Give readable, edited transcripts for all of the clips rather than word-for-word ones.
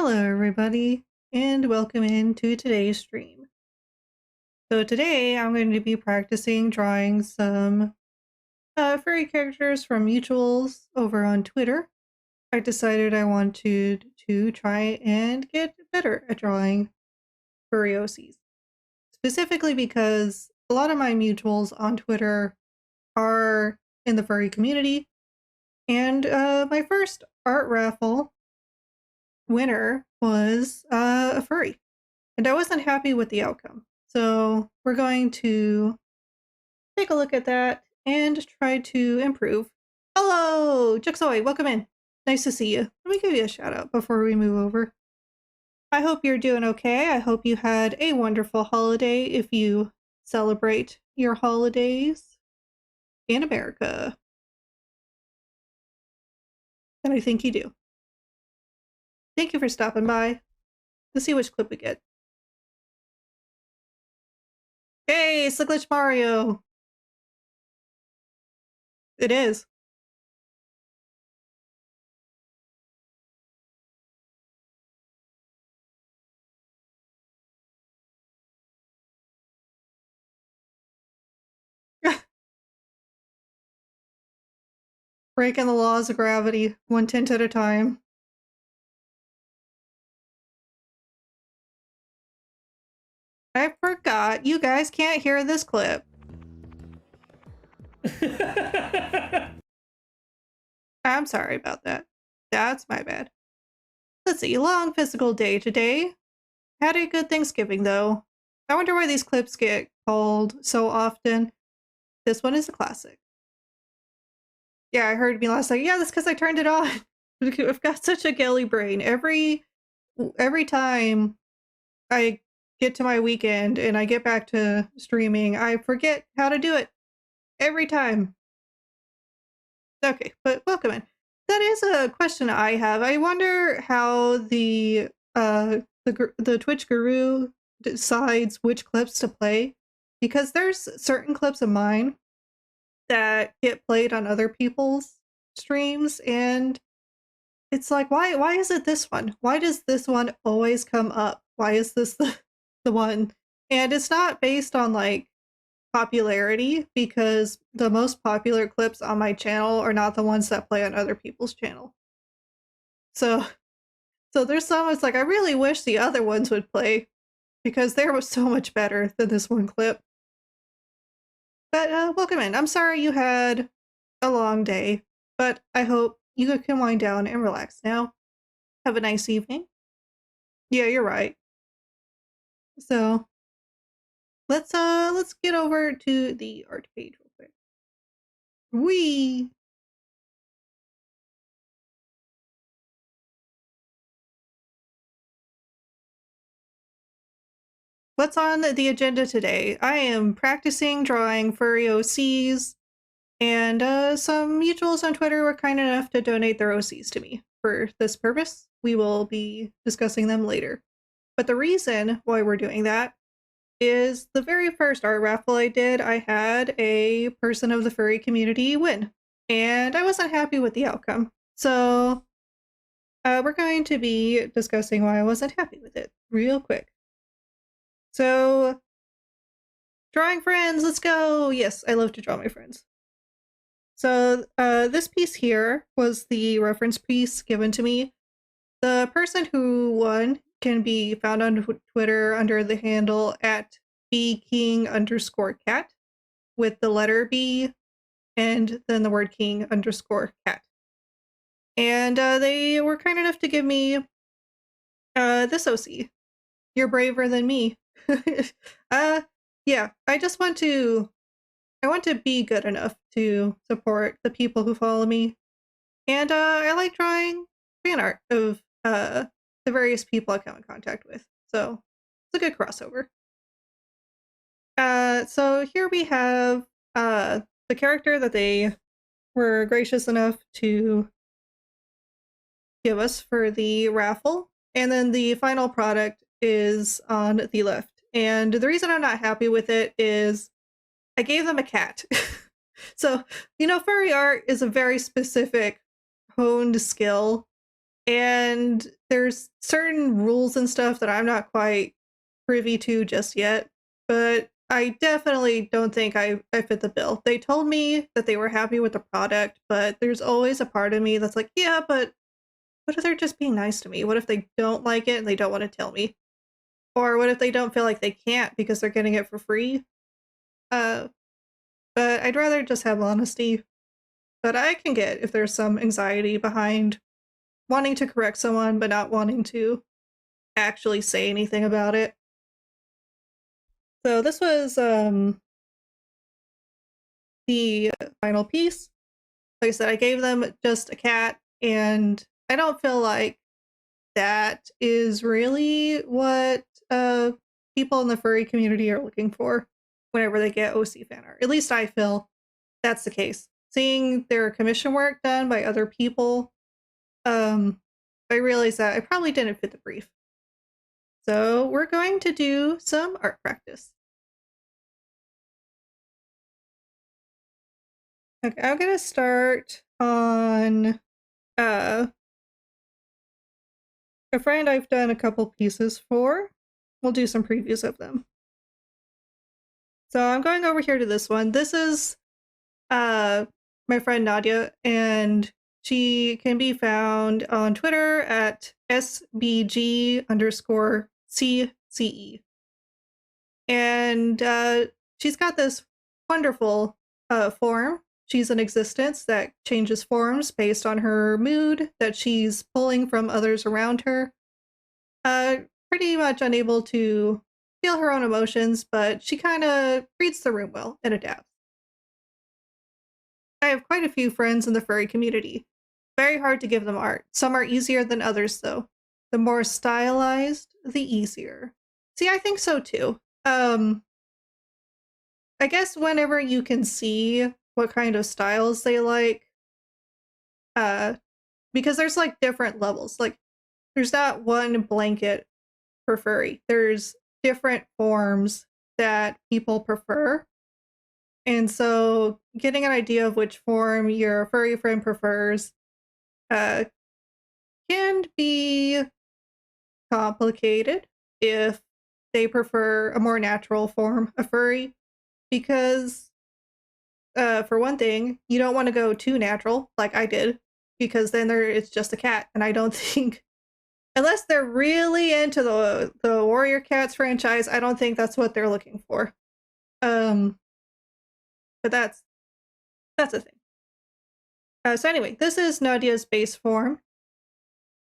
Hello, everybody, and welcome into today's stream. So today I'm going to be practicing drawing some furry characters from mutuals over on Twitter. I decided I wanted to try and get better at drawing furry OCs, specifically because a lot of my mutuals on Twitter are in the furry community, and my first art raffle winner was a furry. And I wasn't happy with the outcome. So we're going to take a look at that and try to improve. Hello, Jigsaw, welcome in. Nice to see you. Let me give you a shout out before we move over. I hope you're doing okay. I hope you had a wonderful holiday if you celebrate your holidays in America. And I think you do. Thank you for stopping by. Let's see which clip we get. Hey, Slicklish Mario! It is. Breaking the laws of gravity, one tint at a time. I forgot. You guys can't hear this clip. I'm sorry about that. That's my bad. Let's see. Long physical day today. Had a good Thanksgiving, though. I wonder why these clips get called so often. This one is a classic. Yeah, I heard me last night. Yeah, that's because I turned it on. I've got such a gelly brain. Every time I get to my weekend and I get back to streaming, I forget how to do it. Every time. Okay, but welcome in. That is a question I have. I wonder how the Twitch guru decides which clips to play, because there's certain clips of mine that get played on other people's streams, and it's like, why is it this one? Why does this one always come up? Why is this the one? And it's not based on like popularity, because the most popular clips on my channel are not the ones that play on other people's channel. So there's some, it's like, I really wish the other ones would play, because they were so much better than this one clip. But welcome in. I'm sorry you had a long day, but I hope you can wind down and relax now. Have a nice evening. Yeah, you're right. So let's get over to the art page real quick. Whee! What's on the agenda today? I am practicing drawing furry OCs, and some mutuals on Twitter were kind enough to donate their OCs to me for this purpose. We will be discussing them later. But the reason why we're doing that is the very first art raffle I did, I had a person of the furry community win, and I wasn't happy with the outcome. So we're going to be discussing why I wasn't happy with it real quick. So, drawing friends, let's go! Yes, I love to draw my friends. So, this piece here was the reference piece given to me. The person who won can be found on Twitter under the handle at bking_cat, with the letter B and then the word king_cat. And they were kind enough to give me this OC. You're braver than me. Yeah, I want to be good enough to support the people who follow me. And I like drawing fan art of the various people I come in contact with. So it's a good crossover. So here we have the character that they were gracious enough to give us for the raffle. And then the final product is on the left. And the reason I'm not happy with it is I gave them a cat. So, furry art is a very specific honed skill. And there's certain rules and stuff that I'm not quite privy to just yet, but I definitely don't think I fit the bill. They told me that they were happy with the product, but there's always a part of me that's like, yeah, but what if they're just being nice to me? What if they don't like it and they don't want to tell me? Or what if they don't feel like they can't because they're getting it for free? Uh, but I'd rather just have honesty. But I can get if there's some anxiety behind wanting to correct someone but not wanting to actually say anything about it. So this was the final piece. Like I said, I gave them just a cat, and I don't feel like that is really what people in the furry community are looking for whenever they get OC fan art. At least I feel that's the case. Seeing their commission work done by other people, I realized that I probably didn't fit the brief. So we're going to do some art practice. Okay, I'm gonna start on a friend I've done a couple pieces for. We'll do some previews of them. So I'm going over here to this one. This is my friend Nadia, and she can be found on Twitter at SBG_CCE. And she's got this wonderful form. She's an existence that changes forms based on her mood that she's pulling from others around her. Pretty much unable to feel her own emotions, but she kind of reads the room well and adapts. I have quite a few friends in the furry community. Very hard to give them art. Some are easier than others, though. The more stylized, the easier. See, I think so too. I guess whenever you can see what kind of styles they like, because there's like different levels. Like, there's not one blanket for furry. There's different forms that people prefer. And so getting an idea of which form your furry friend prefers can be complicated if they prefer a more natural form of furry, because for one thing, you don't want to go too natural like I did, because then it's just a cat, and I don't think, unless they're really into the Warrior Cats franchise, I don't think that's what they're looking for. But that's a thing. So anyway, this is Nadia's base form.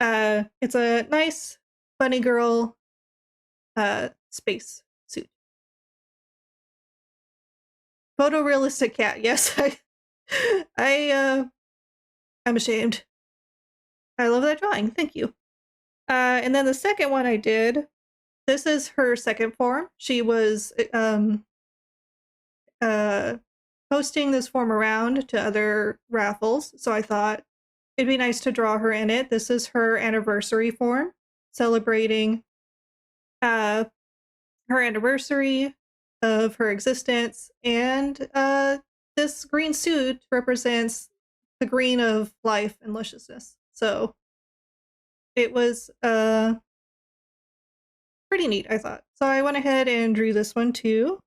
It's a nice bunny girl space suit. Photorealistic cat. Yes, I'm ashamed. I love that drawing. Thank you. And then the second one I did, this is her second form. She was posting this form around to other raffles, so I thought it'd be nice to draw her in it. This is her anniversary form, celebrating her anniversary of her existence, and this green suit represents the green of life and lusciousness. So it was pretty neat, I thought. So I went ahead and drew this one too.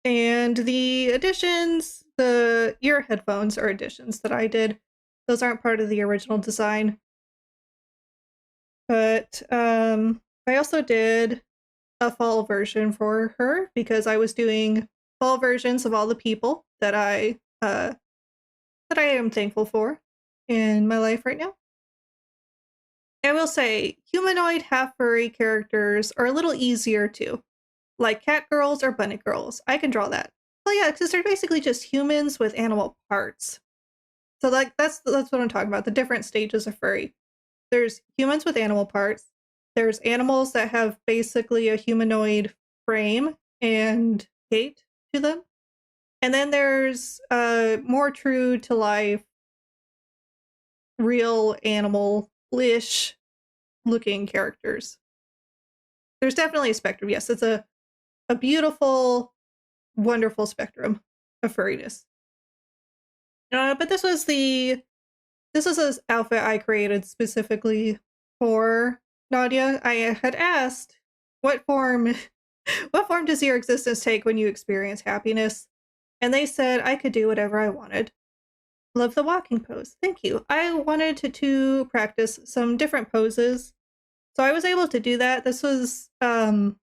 And the additions, the ear headphones are additions that I did. Those aren't part of the original design. But I also did a fall version for her because I was doing fall versions of all the people that I am thankful for in my life right now. I will say, humanoid half furry characters are a little easier too. Like cat girls or bunny girls. I can draw that. Well, yeah, because they're basically just humans with animal parts. So like that's what I'm talking about, the different stages of furry. There's humans with animal parts. There's animals that have basically a humanoid frame and gait to them. And then there's more true to life, real animal-ish looking characters. There's definitely a spectrum. Yes, it's a beautiful, wonderful spectrum of furriness. But this was the this is an outfit I created specifically for Nadia. I had asked, what form what form does your existence take when you experience happiness? And they said I could do whatever I wanted. Love the walking pose. Thank you. I wanted to practice some different poses. So I was able to do that. This was from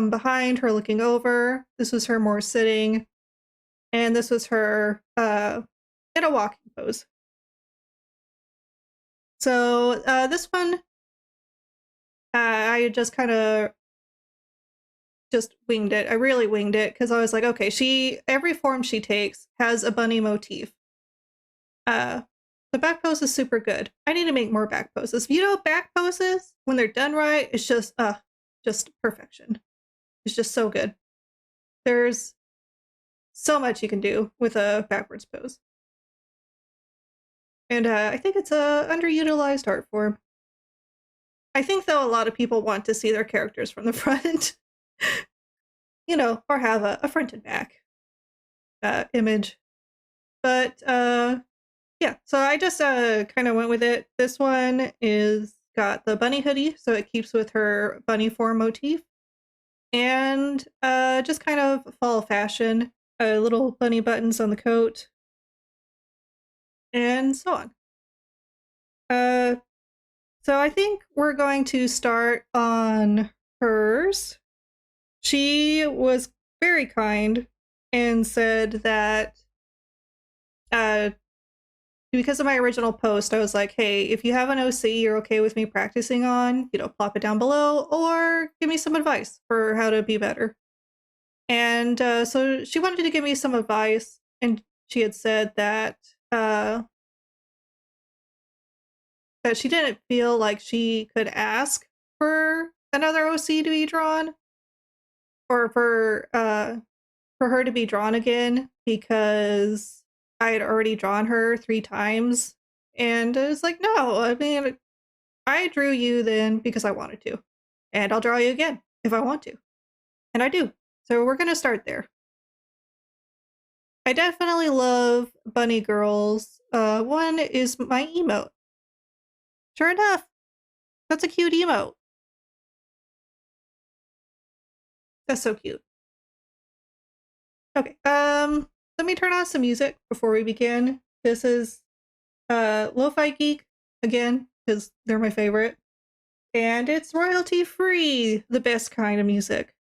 behind, her looking over. This was her more sitting. And this was her in a walking pose. So this one, I just kind of just winged it. I really winged it because I was like, okay, every form she takes has a bunny motif. The back pose is super good. I need to make more back poses. You know, back poses, when they're done right, it's just perfection. It's just so good. There's so much you can do with a backwards pose. And I think it's a underutilized art form. I think, though, a lot of people want to see their characters from the front. You know, or have a front and back image. But yeah, so I just kind of went with it. This one is got the bunny hoodie, so it keeps with her bunny form motif. And just kind of fall fashion, little bunny buttons on the coat, and so on. So I think we're going to start on hers. She was very kind and said that because of my original post, I was like, hey, if you have an OC you're okay with me practicing on, you know, plop it down below or give me some advice for how to be better. And so she wanted to give me some advice, and she had said that that she didn't feel like she could ask for another OC to be drawn, or for her to be drawn again, because I had already drawn her 3 times. And I was like, no, I mean, I drew you then because I wanted to, and I'll draw you again if I want to, and I do. So we're gonna start there. I definitely love bunny girls. One is my emote. Sure enough, that's a cute emote. That's so cute. Okay, let me turn on some music before we begin. This is Lo-Fi Geek, again, because they're my favorite. And it's royalty free, the best kind of music.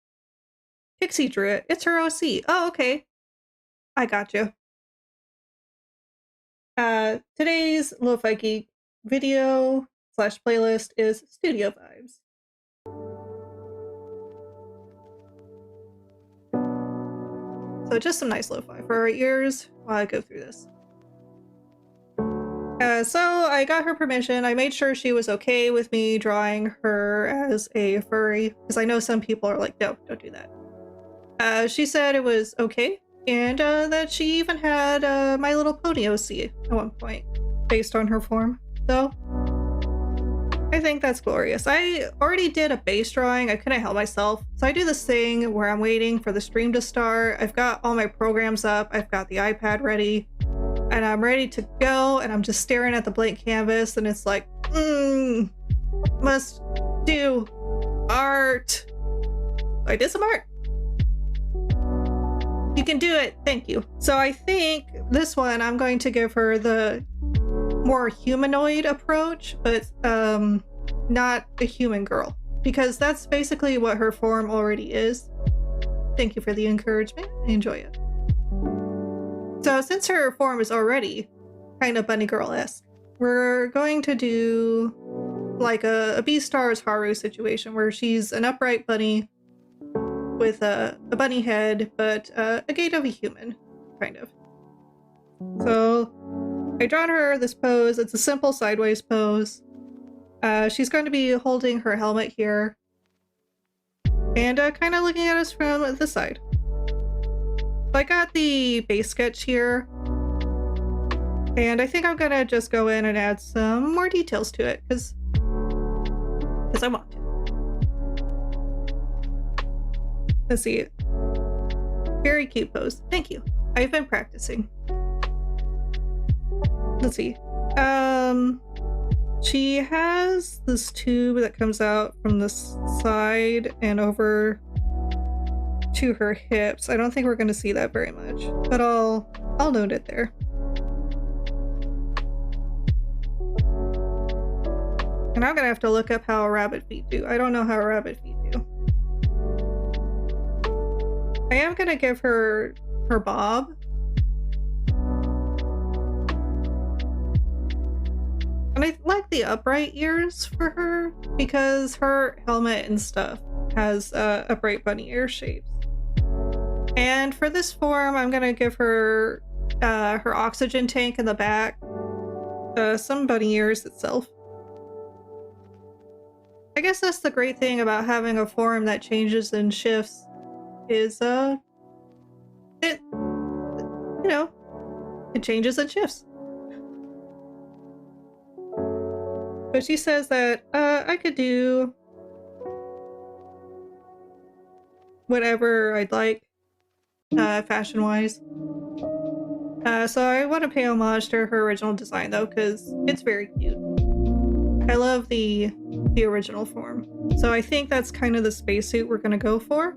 Pixie drew it. It's her OC. Oh, okay. I gotcha. Today's Lo-Fi Geek video / playlist is Studio Vibes. So just some nice lo-fi for our ears while I go through this. So I got her permission. I made sure she was okay with me drawing her as a furry, because I know some people are like, no, don't do that. She said it was okay, and that she even had My Little Pony OC at one point, based on her form. So I think that's glorious. I already did a base drawing. I couldn't help myself. So I do this thing where I'm waiting for the stream to start. I've got all my programs up. I've got the iPad ready. And I'm ready to go. And I'm just staring at the blank canvas. And it's like, must do art. I did some art. You can do it. Thank you. So I think this one, I'm going to give her the more humanoid approach, but not a human girl, because that's basically what her form already is. Thank you for the encouragement. I enjoy it. So since her form is already kind of bunny girl-esque, we're going to do like a Beastars Haru situation where she's an upright bunny with a bunny head, but a gait of a human, kind of. So I drawn her this pose. It's a simple sideways pose. She's going to be holding her helmet here and kind of looking at us from the side. I got the base sketch here, and I think I'm gonna just go in and add some more details to it because I want to. Let's see. Very cute pose. Thank you. I've been practicing. Let's see. She has this tube that comes out from the side and over to her hips. I don't think we're going to see that very much, but I'll note it there. And I'm going to have to look up how rabbit feet do. I don't know how rabbit feet do. I am going to give her bob. And I like the upright ears for her because her helmet and stuff has upright bunny ear shapes. And for this form, I'm gonna give her her oxygen tank in the back, some bunny ears itself. I guess that's the great thing about having a form that changes and shifts is it changes and shifts. But she says that I could do whatever I'd like, fashion-wise. So I want to pay homage to her original design though, because it's very cute. I love the original form. So I think that's kind of the spacesuit we're gonna go for.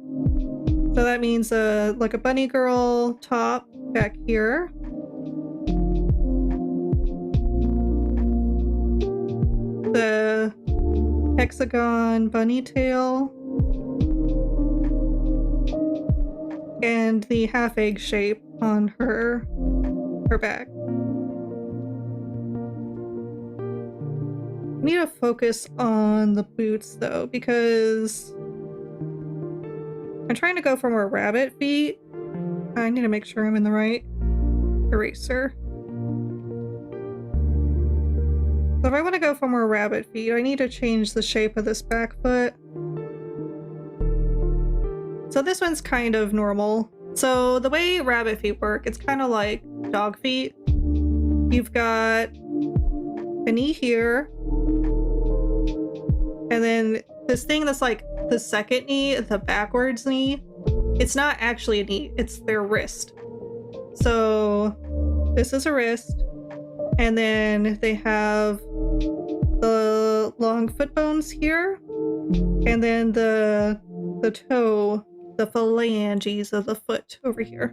So that means like a bunny girl top back here. The hexagon bunny tail and the half egg shape on her back. I need to focus on the boots though, because I'm trying to go for more rabbit feet. I need to make sure I'm in the right eraser. So if I want to go for more rabbit feet, I need to change the shape of this back foot. So this one's kind of normal. So the way rabbit feet work, it's kind of like dog feet. You've got a knee here, and then this thing that's like the second knee, the backwards knee, it's not actually a knee, it's their wrist. So this is a wrist, and then they have the long foot bones here, and then the toe, the phalanges of the foot over here.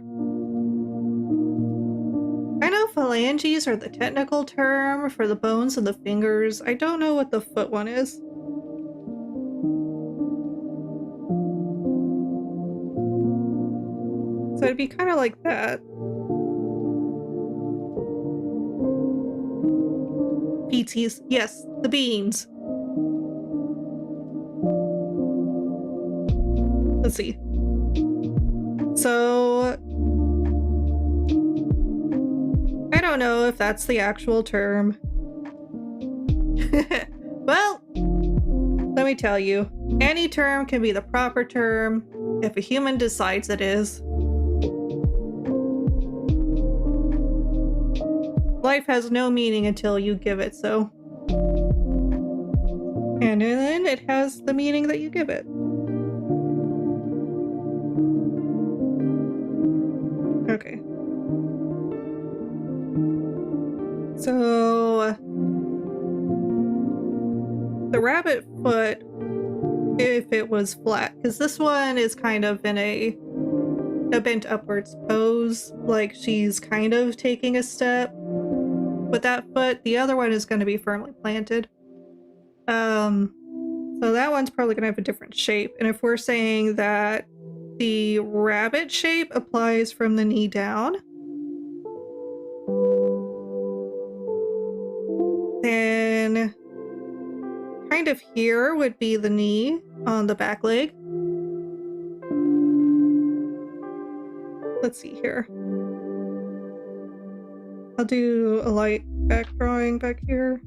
I know phalanges are the technical term for the bones of the fingers. I don't know what the foot one is. So it'd be kind of like that. PTs, yes, the beans. Let's see. So I don't know if that's the actual term. Well, let me tell you, any term can be the proper term if a human decides it is. Life has no meaning until you give it so. And then it has the meaning that you give it. Okay. So the rabbit foot, if it was flat, because this one is kind of in a bent upwards pose, like she's kind of taking a step with that foot. The other one is going to be firmly planted. So that one's probably going to have a different shape. And if we're saying that the rabbit shape applies from the knee down, then kind of here would be the knee on the back leg. Let's see here. I'll do a light back drawing back here.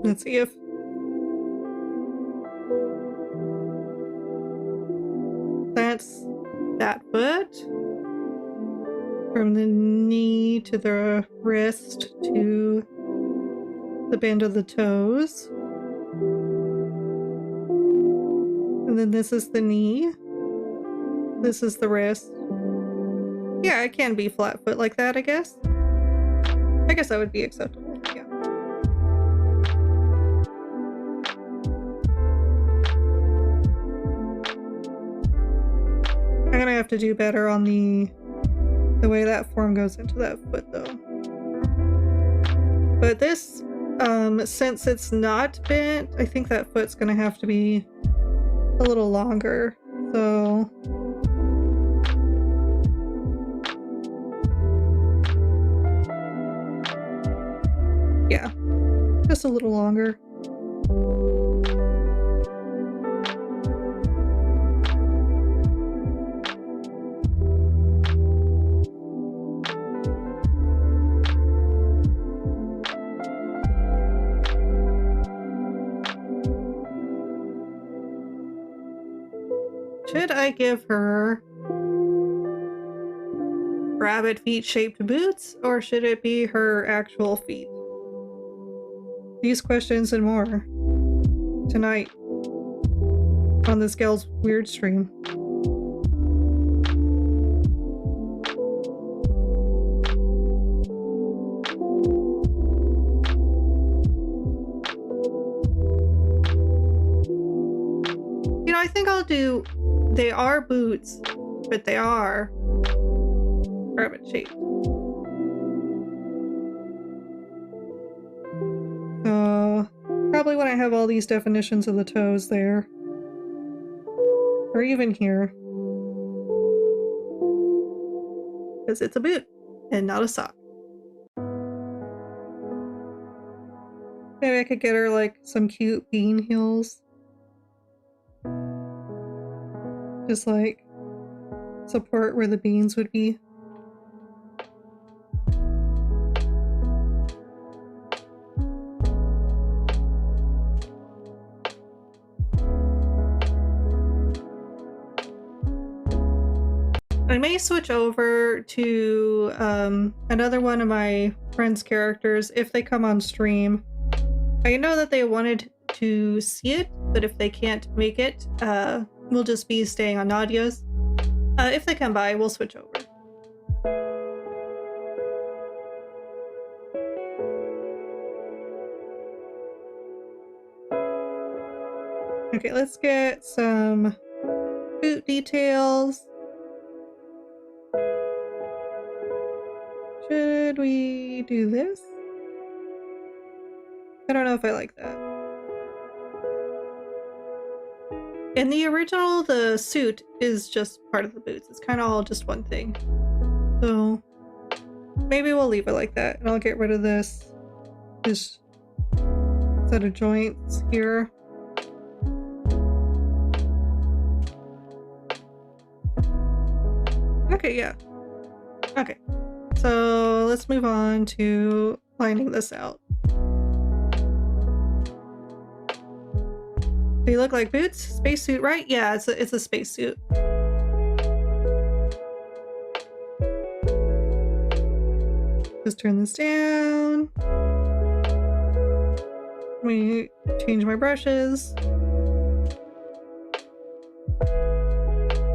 Let's see if that foot. From the knee to the wrist to the bend of the toes. And then this is the knee. This is the wrist. Yeah, it can be flat foot like that, I guess. I guess that would be acceptable, yeah. I'm gonna have to do better on the way that form goes into that foot, though. But this, since it's not bent, I think that foot's gonna have to be a little longer, so... yeah, just a little longer. Should I give her rabbit feet shaped boots, or should it be her actual feet? These questions and more tonight on this gal's weird stream. You know, I think I'll do... they are boots, but they are rabbit shaped. So, probably when I have all these definitions of the toes there. Or even here. Because it's a boot, and not a sock. Maybe I could get her, like, some cute bean heels. Just, like, support where the beans would be. I may switch over to another one of my friends' characters if they come on stream. I know that they wanted to see it, but if they can't make it, we'll just be staying on Nadia's. If they come by, we'll switch over. Okay, let's get some boot details. Should we do this? I don't know if I like that. In the original, the suit is just part of the boots. It's kind of all just one thing. So maybe we'll leave it like that, and I'll get rid of this set of joints here. Okay, yeah. Okay. So let's move on to lining this out. They look like boots? Spacesuit, right? Yeah, it's a spacesuit. Just turn this down. Let me change my brushes.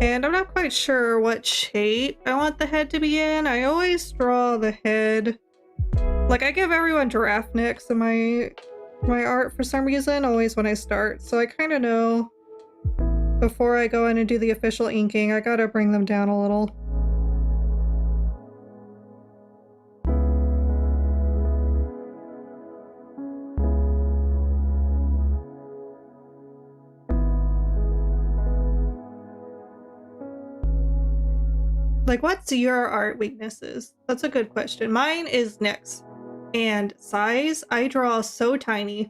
And I'm not quite sure what shape I want the head to be in. I always draw the head... like, I give everyone giraffe necks in my art for some reason, always when I start. So I kind of know before I go in and do the official inking, I gotta bring them down a little. Like, what's your art weaknesses? That's a good question. Mine is necks and size. I draw so tiny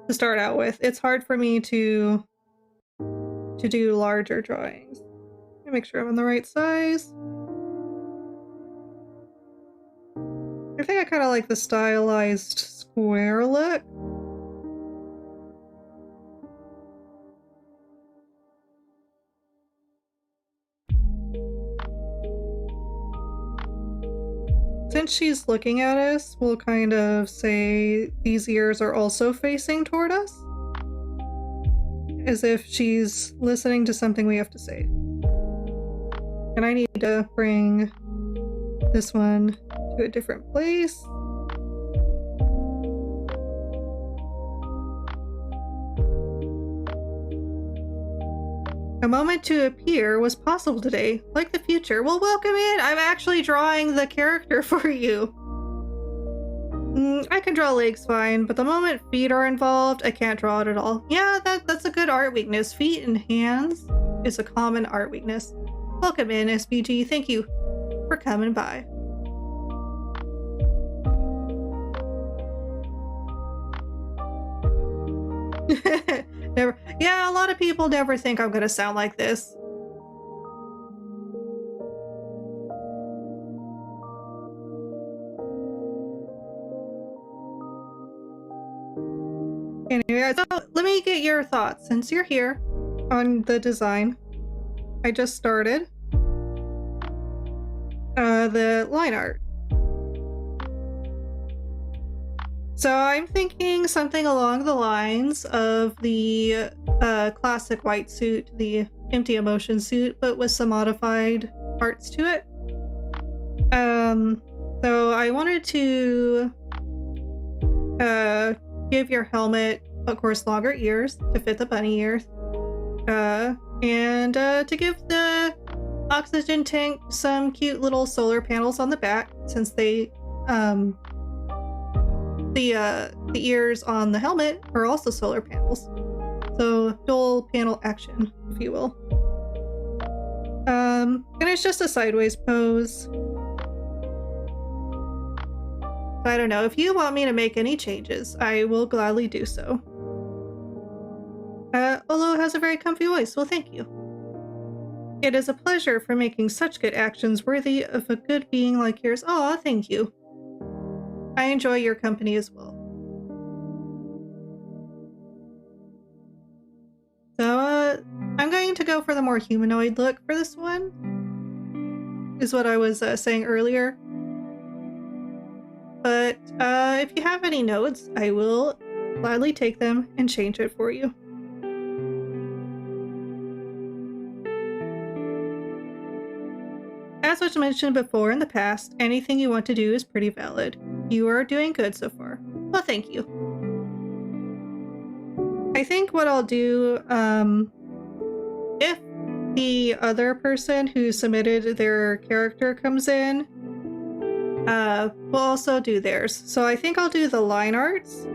to start out with. It's hard for me to do larger drawings. Let me make sure I'm on the right size. I think I kind of like the stylized square look. since she's looking at us, we'll kind of say these ears are also facing toward us. As if she's listening to something we have to say. And I need to bring this one to a different place. A moment to appear was possible today, like the future. Well, welcome in! I'm actually drawing the character for you. I can draw legs fine, but the moment feet are involved, I can't draw it at all. Yeah, that's a good art weakness. Feet and hands is a common art weakness. Welcome in, SBG. Thank you for coming by. Never. Yeah, a lot of people never think I'm gonna sound like this. Anyway, so let me get your thoughts since you're here on the design. I just started the line art. So I'm thinking something along the lines of the classic white suit, the empty emotion suit, but with some modified parts to it. So I wanted to give your helmet, of course, longer ears to fit the bunny ears, and to give the oxygen tank some cute little solar panels on the back, since they the ears on the helmet are also solar panels. So dual panel action, if you will. And it's just a sideways pose. I don't know, if you want me to make any changes, I will gladly do so. Olo has a very comfy voice, well thank you. It is a pleasure for making such good actions worthy of a good being like yours. Aw, thank you. I enjoy your company as well. So, I'm going to go for the more humanoid look for this one, is what I was saying earlier. But if you have any notes, I will gladly take them and change it for you. As was mentioned before in the past, anything you want to do is pretty valid. You are doing good so far. Well, thank you. I think what I'll do, if the other person who submitted their character comes in, we'll also do theirs. So I think I'll do the line arts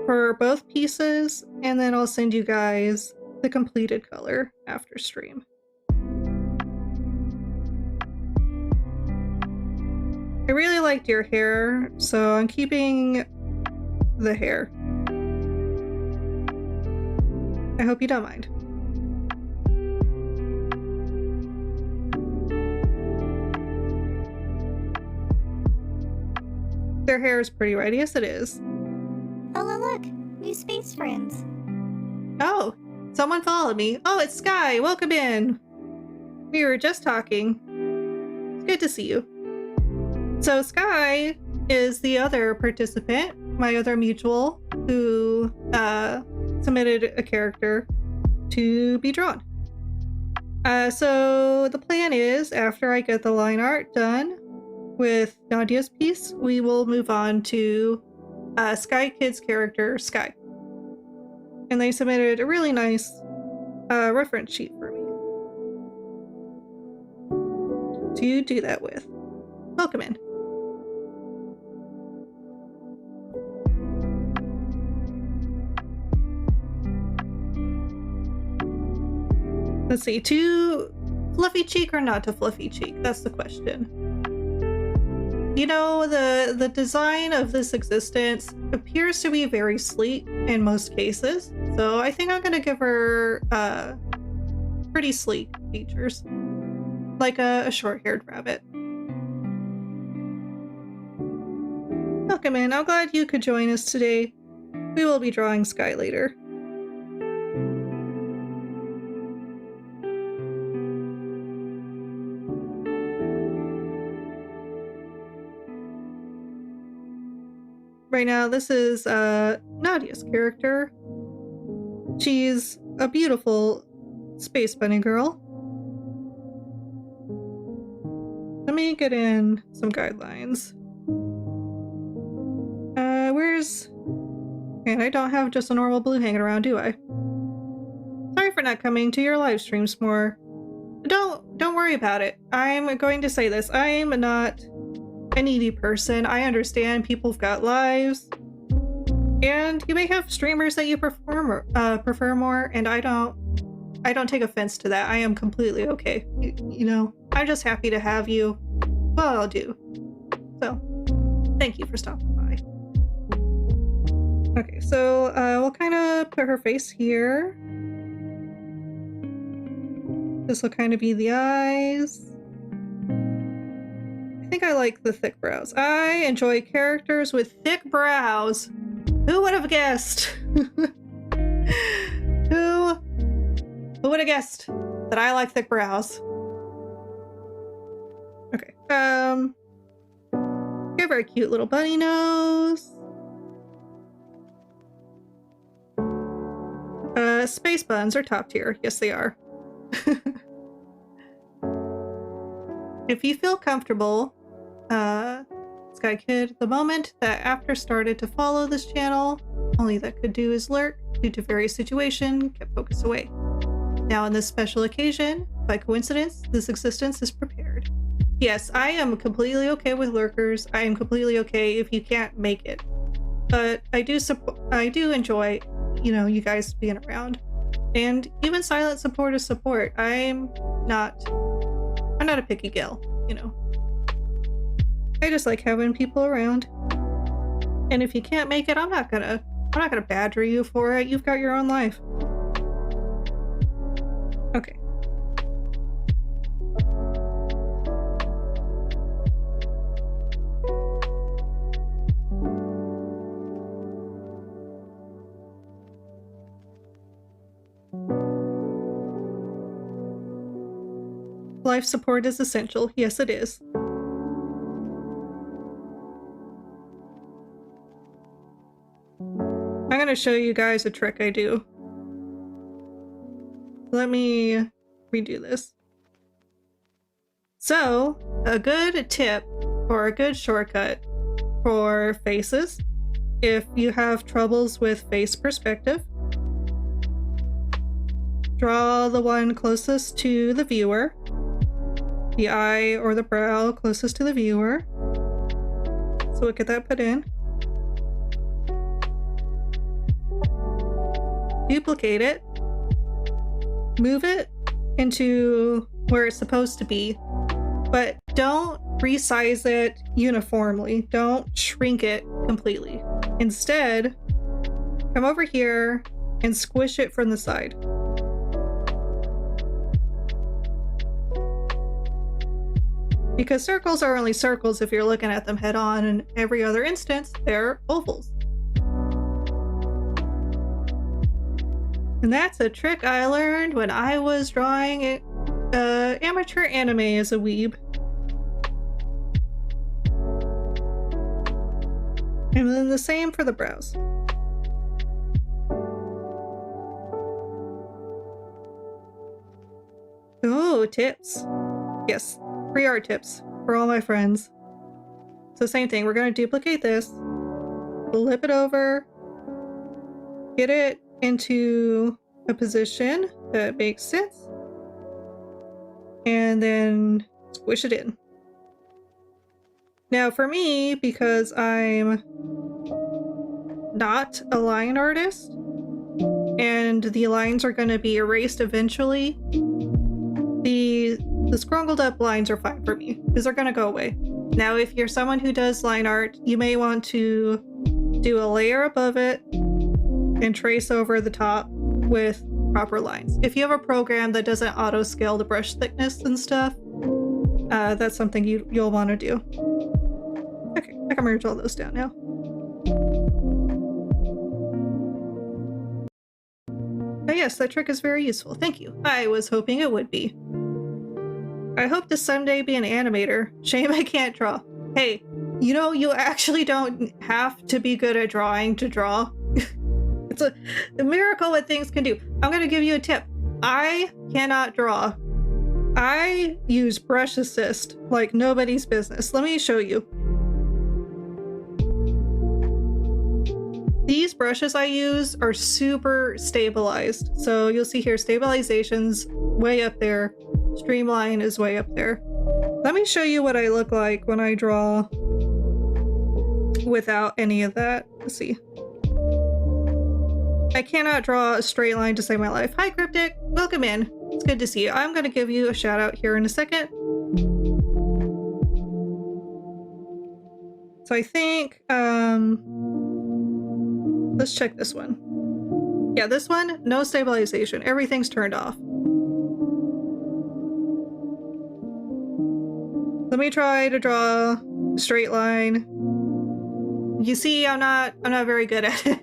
for both pieces, and then I'll send you guys the completed color after stream. I really liked your hair, so I'm keeping the hair. I hope you don't mind. Their hair is pretty right. Yes, it is. Oh, look! New space friends. Oh, someone followed me. Oh, it's Sky. Welcome in. We were just talking. It's good to see you. So Sky is the other participant, my other mutual, who submitted a character to be drawn. So the plan is, after I get the line art done with Nadia's piece, we will move on to Sky Kid's character, Sky. And they submitted a really nice reference sheet for me to do that with. Welcome in. Let's see, to fluffy cheek or not to fluffy cheek? That's the question. You know, the design of this existence appears to be very sleek in most cases, so I think I'm gonna give her pretty sleek features, like a short-haired rabbit. Welcome in. I'm glad you could join us today. We will be drawing Sky later. right now. This is Nadia's character. She's a beautiful space bunny girl. Let me get in some guidelines. Where's... And I don't have just a normal blue hanging around, do I? Sorry for not coming to your live streams more. Don't worry about it. I'm going to say this. I'm not a needy person. I understand people've got lives. And you may have streamers that you prefer more, and I don't take offense to that. I am completely okay. You know, I'm just happy to have you. Well, I'll do. So, thank you for stopping by. Okay, so we'll kind of put her face here. This will kind of be the eyes. I think I like the thick brows. I enjoy characters with thick brows. Who would have guessed? Who would have guessed that I like thick brows? Okay. You have a very cute little bunny nose. Space buns are top tier. Yes, they are. If you feel comfortable, Sky Kid, the moment that After started to follow this channel, only that could do is lurk due to various situation, kept focus away. Now on this special occasion, by coincidence, this existence is prepared. Yes, I am completely okay with lurkers. I am completely okay if you can't make it. But I do enjoy, you know, you guys being around. And even silent support is support. I'm not a picky gal, you know. I just like having people around. And if you can't make it, I'm not gonna badger you for it. You've got your own life. Okay. Life support is essential. Yes, it is. I'm going to show you guys a trick I do. Let me redo this. So, a good tip or a good shortcut for faces, if you have troubles with face perspective, draw the one closest to the viewer. The eye or the brow closest to the viewer. So we'll get that put in. Duplicate it. Move it into where it's supposed to be. But don't resize it uniformly. Don't shrink it completely. Instead, come over here and squish it from the side. Because circles are only circles if you're looking at them head on, and every other instance, they're ovals. And that's a trick I learned when I was drawing amateur anime as a weeb. And then the same for the brows. Oh, tips. Yes. Free art tips for all my friends. So same thing, we're going to duplicate this, flip it over, get it into a position that makes sense, and then squish it in. Now for me, because I'm not a line artist, and the lines are going to be erased eventually, the scrungled up lines are fine for me because they're gonna go away. Now, if you're someone who does line art, you may want to do a layer above it and trace over the top with proper lines. If you have a program that doesn't auto scale the brush thickness and stuff, that's something you'll want to do. Okay, I can merge all those down now. But yes, that trick is very useful. Thank you. I was hoping it would be. I hope to someday be an animator. Shame I can't draw. Hey, You know, you actually don't have to be good at drawing to draw. It's a miracle what things can do. I'm gonna give you a tip. I cannot draw. I use brush assist like nobody's business. Let me show you. These brushes I use are super stabilized. So you'll see here, stabilization's way up there. Streamline is way up there. Let me show you what I look like when I draw without any of that. Let's see. I cannot draw a straight line to save my life. Hi, Cryptic. Welcome in. It's good to see you. I'm going to give you a shout out here in a second. So I think, let's check this one. Yeah, this one, no stabilization. Everything's turned off. Let me try to draw a straight line. You see, I'm not very good at it.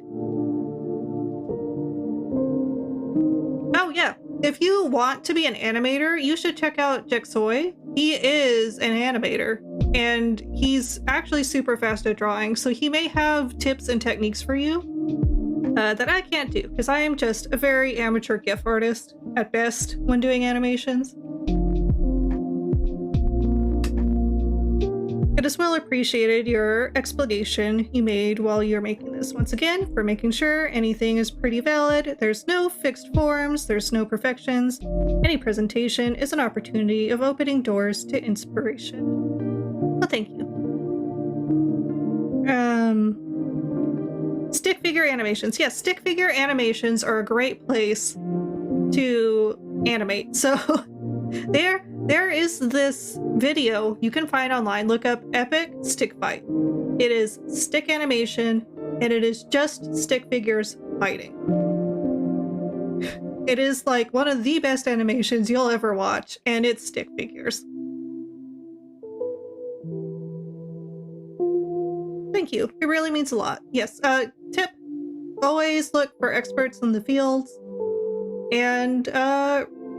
Oh yeah, if you want to be an animator, you should check out Jexoy. He is an animator, and he's actually super fast at drawing, so he may have tips and techniques for you that I can't do, because I am just a very amateur GIF artist at best when doing animations. It is well appreciated your explanation you made while you're making this. Once again, for making sure anything is pretty valid, there's no fixed forms, there's no perfections. Any presentation is an opportunity of opening doors to inspiration. Well, thank you. Stick figure animations. Yes, stick figure animations are a great place to animate. So there is this video you can find online. Look up Epic Stick Fight. It is stick animation, and it is just stick figures fighting. It is like one of the best animations you'll ever watch, and it's stick figures. Thank you. It really means a lot. Yes, tip. Always look for experts in the fields, and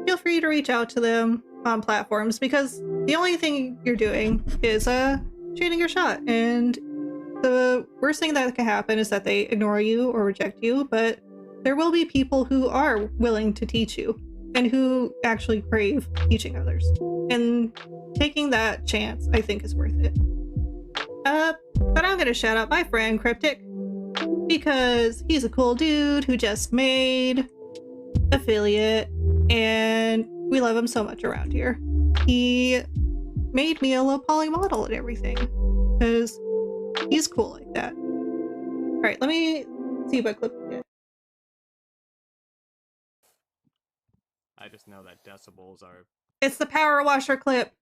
feel free to reach out to them on platforms, because the only thing you're doing is shooting your shot, and the worst thing that can happen is that they ignore you or reject you, but there will be people who are willing to teach you and who actually crave teaching others, and taking that chance I think is worth it. But I'm gonna shout out my friend Cryptic, because he's a cool dude who just made affiliate, and we love him so much around here. He made me a low poly model and everything, because he's cool like that. Alright, let me see what clip we get. I just know that decibels are... It's the power washer clip!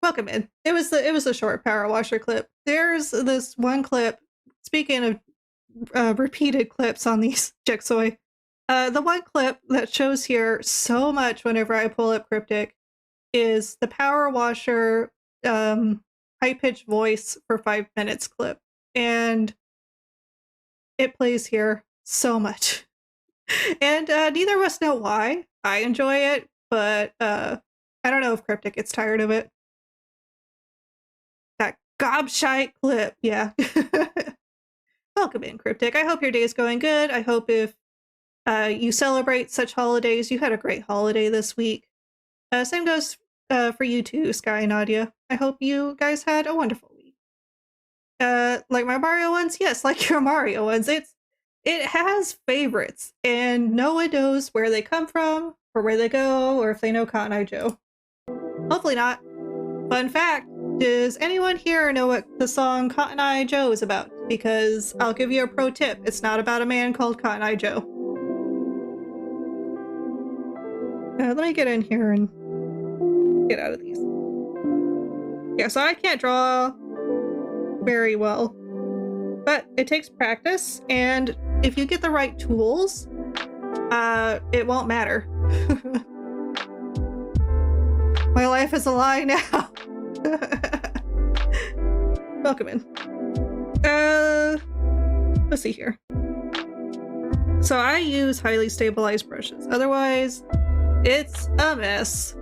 Welcome in. It was a short power washer clip. There's this one clip, speaking of repeated clips on these Jexoy. The one clip that shows here so much whenever I pull up Cryptic is the power washer high-pitched voice for 5 minutes clip, and it plays here so much. And neither of us know why. I enjoy it, but I don't know if Cryptic gets tired of it. That gobshite clip, yeah. Welcome in, Cryptic. I hope your day is going good. I hope if you celebrate such holidays, you had a great holiday this week. Same goes for you too, Sky and Nadia. I hope you guys had a wonderful week. Like my Mario ones? Yes, like your Mario ones. It has favorites, and no one knows where they come from, or where they go, or if they know Cotton Eye Joe. Hopefully not. Fun fact, does anyone here know what the song Cotton Eye Joe is about? Because I'll give you a pro tip, it's not about a man called Cotton Eye Joe. Let me get in here and get out of these. Yeah, so I can't draw very well, but it takes practice, and if you get the right tools, it won't matter. My life is a lie now. Welcome in. Let's see here. So I use highly stabilized brushes, otherwise it's a mess.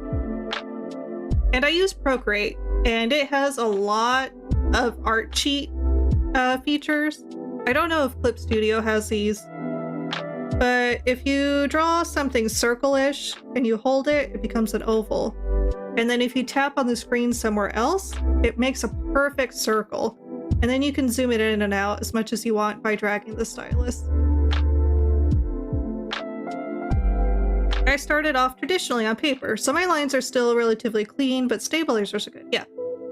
And I use Procreate, and it has a lot of art cheat features. I don't know if Clip Studio has these, but if you draw something circle-ish and you hold it, it becomes an oval. And then if you tap on the screen somewhere else, it makes a perfect circle. And then you can zoom it in and out as much as you want by dragging the stylus. I started off traditionally on paper, so my lines are still relatively clean, but stabilizers are good. Yeah.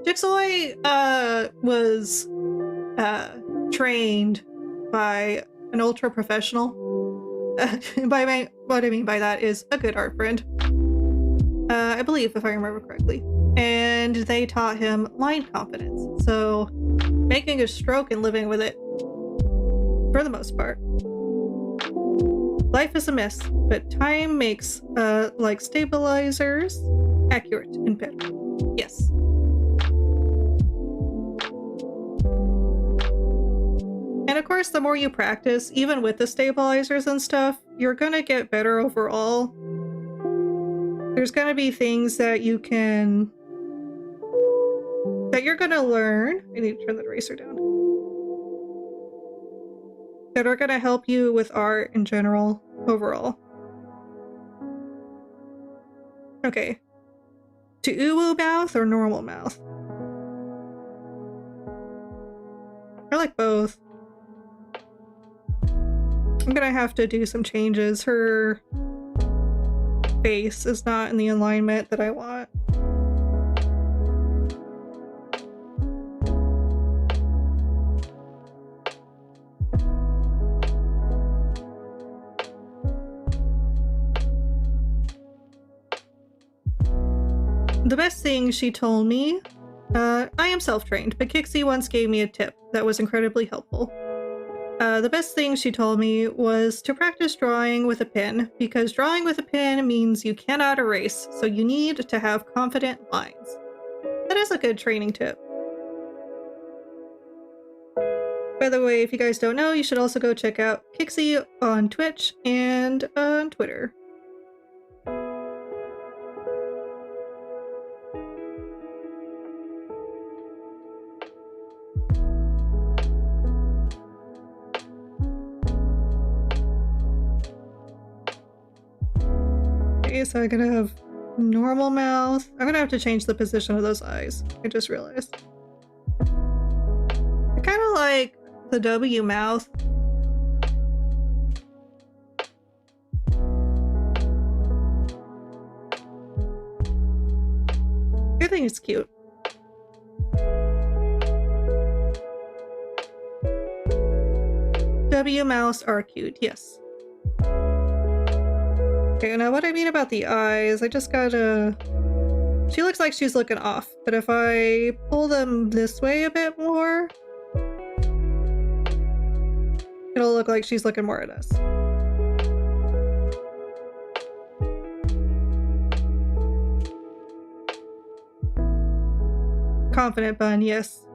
Jigsaw was trained by an ultra professional. What I mean by that is a good art friend. I believe, if I remember correctly. And they taught him line confidence. So making a stroke and living with it for the most part. Life is a mess, but time makes like stabilizers accurate and better. Yes. And of course, the more you practice, even with the stabilizers and stuff, you're gonna get better overall. There's gonna be things that you're gonna learn. I need to turn the eraser down. That are gonna help you with art in general, overall. Okay. To uwu mouth or normal mouth? I like both. I'm gonna have to do some changes. Her face is not in the alignment that I want. The best thing she told me, I am self-trained, but Kixie once gave me a tip that was incredibly helpful. The best thing she told me was to practice drawing with a pen, because drawing with a pen means you cannot erase, so you need to have confident lines. That is a good training tip. By the way, if you guys don't know, you should also go check out Kixie on Twitch and on Twitter. Okay, so I'm gonna have normal mouth. I'm gonna have to change the position of those eyes. I just realized. I kind of like the W mouth. I think it's cute. W mouths are cute, yes. Okay, now what I mean about the eyes, I just gotta... She looks like she's looking off, but if I pull them this way a bit more, it'll look like she's looking more at us. Confident bun, yes.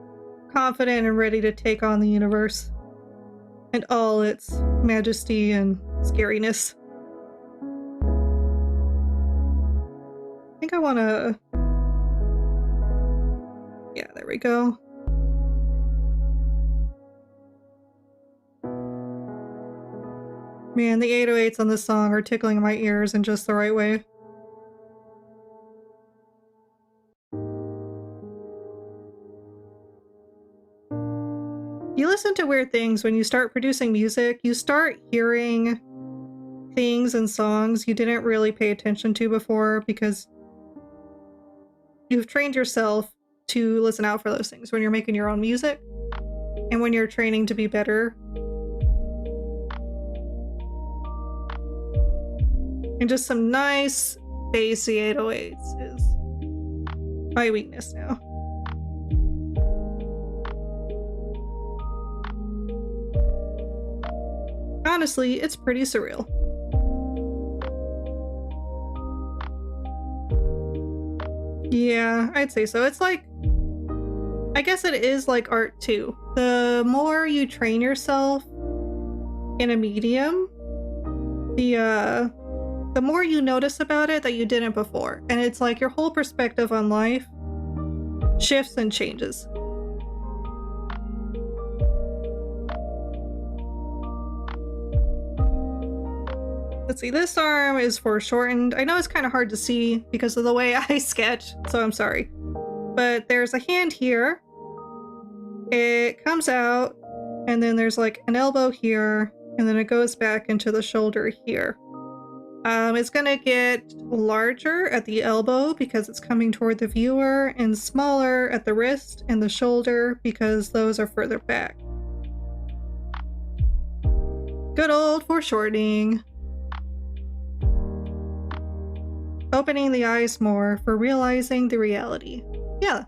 Confident and ready to take on the universe. And all its majesty and scariness. I think I wanna... Yeah, there we go. Man, the 808s on this song are tickling my ears in just the right way. You listen to weird things when you start producing music. You start hearing things and songs you didn't really pay attention to before because you've trained yourself to listen out for those things when you're making your own music and when you're training to be better. And just some nice bassy 808s is my weakness now. Honestly, it's pretty surreal. Yeah, I'd say so. It's like, I guess it is like art too. The more you train yourself in a medium, the the more you notice about it that you didn't before. And it's like your whole perspective on life shifts and changes. Let's see, this arm is foreshortened. I know it's kind of hard to see because of the way I sketch, so I'm sorry. But there's a hand here. It comes out, and then there's like an elbow here, and then it goes back into the shoulder here. It's gonna get larger at the elbow because it's coming toward the viewer, and smaller at the wrist and the shoulder because those are further back. Good old foreshortening. Opening the eyes more for realizing the reality. Yeah.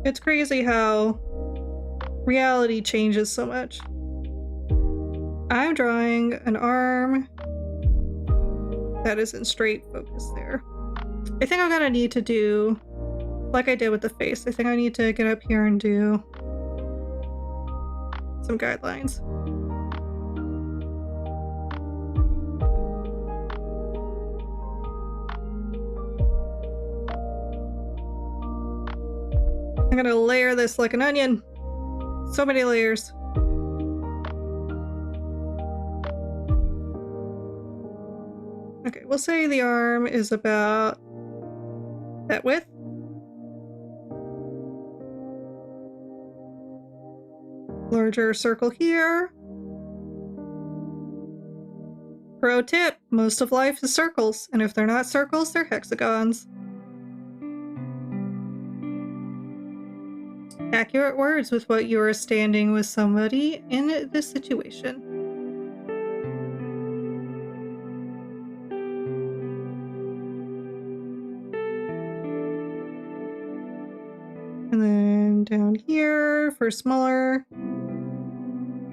It's crazy how reality changes so much. I'm drawing an arm that is in straight focus there. I think I'm gonna need to do like I did with the face. I think I need to get up here and do some guidelines. I'm gonna layer this like an onion. So many layers. Okay, we'll say the arm is about that width. Larger circle here. Pro tip, most of life is circles, and if they're not circles, they're hexagons. Accurate words with what you are standing with somebody in this situation. And then down here for smaller.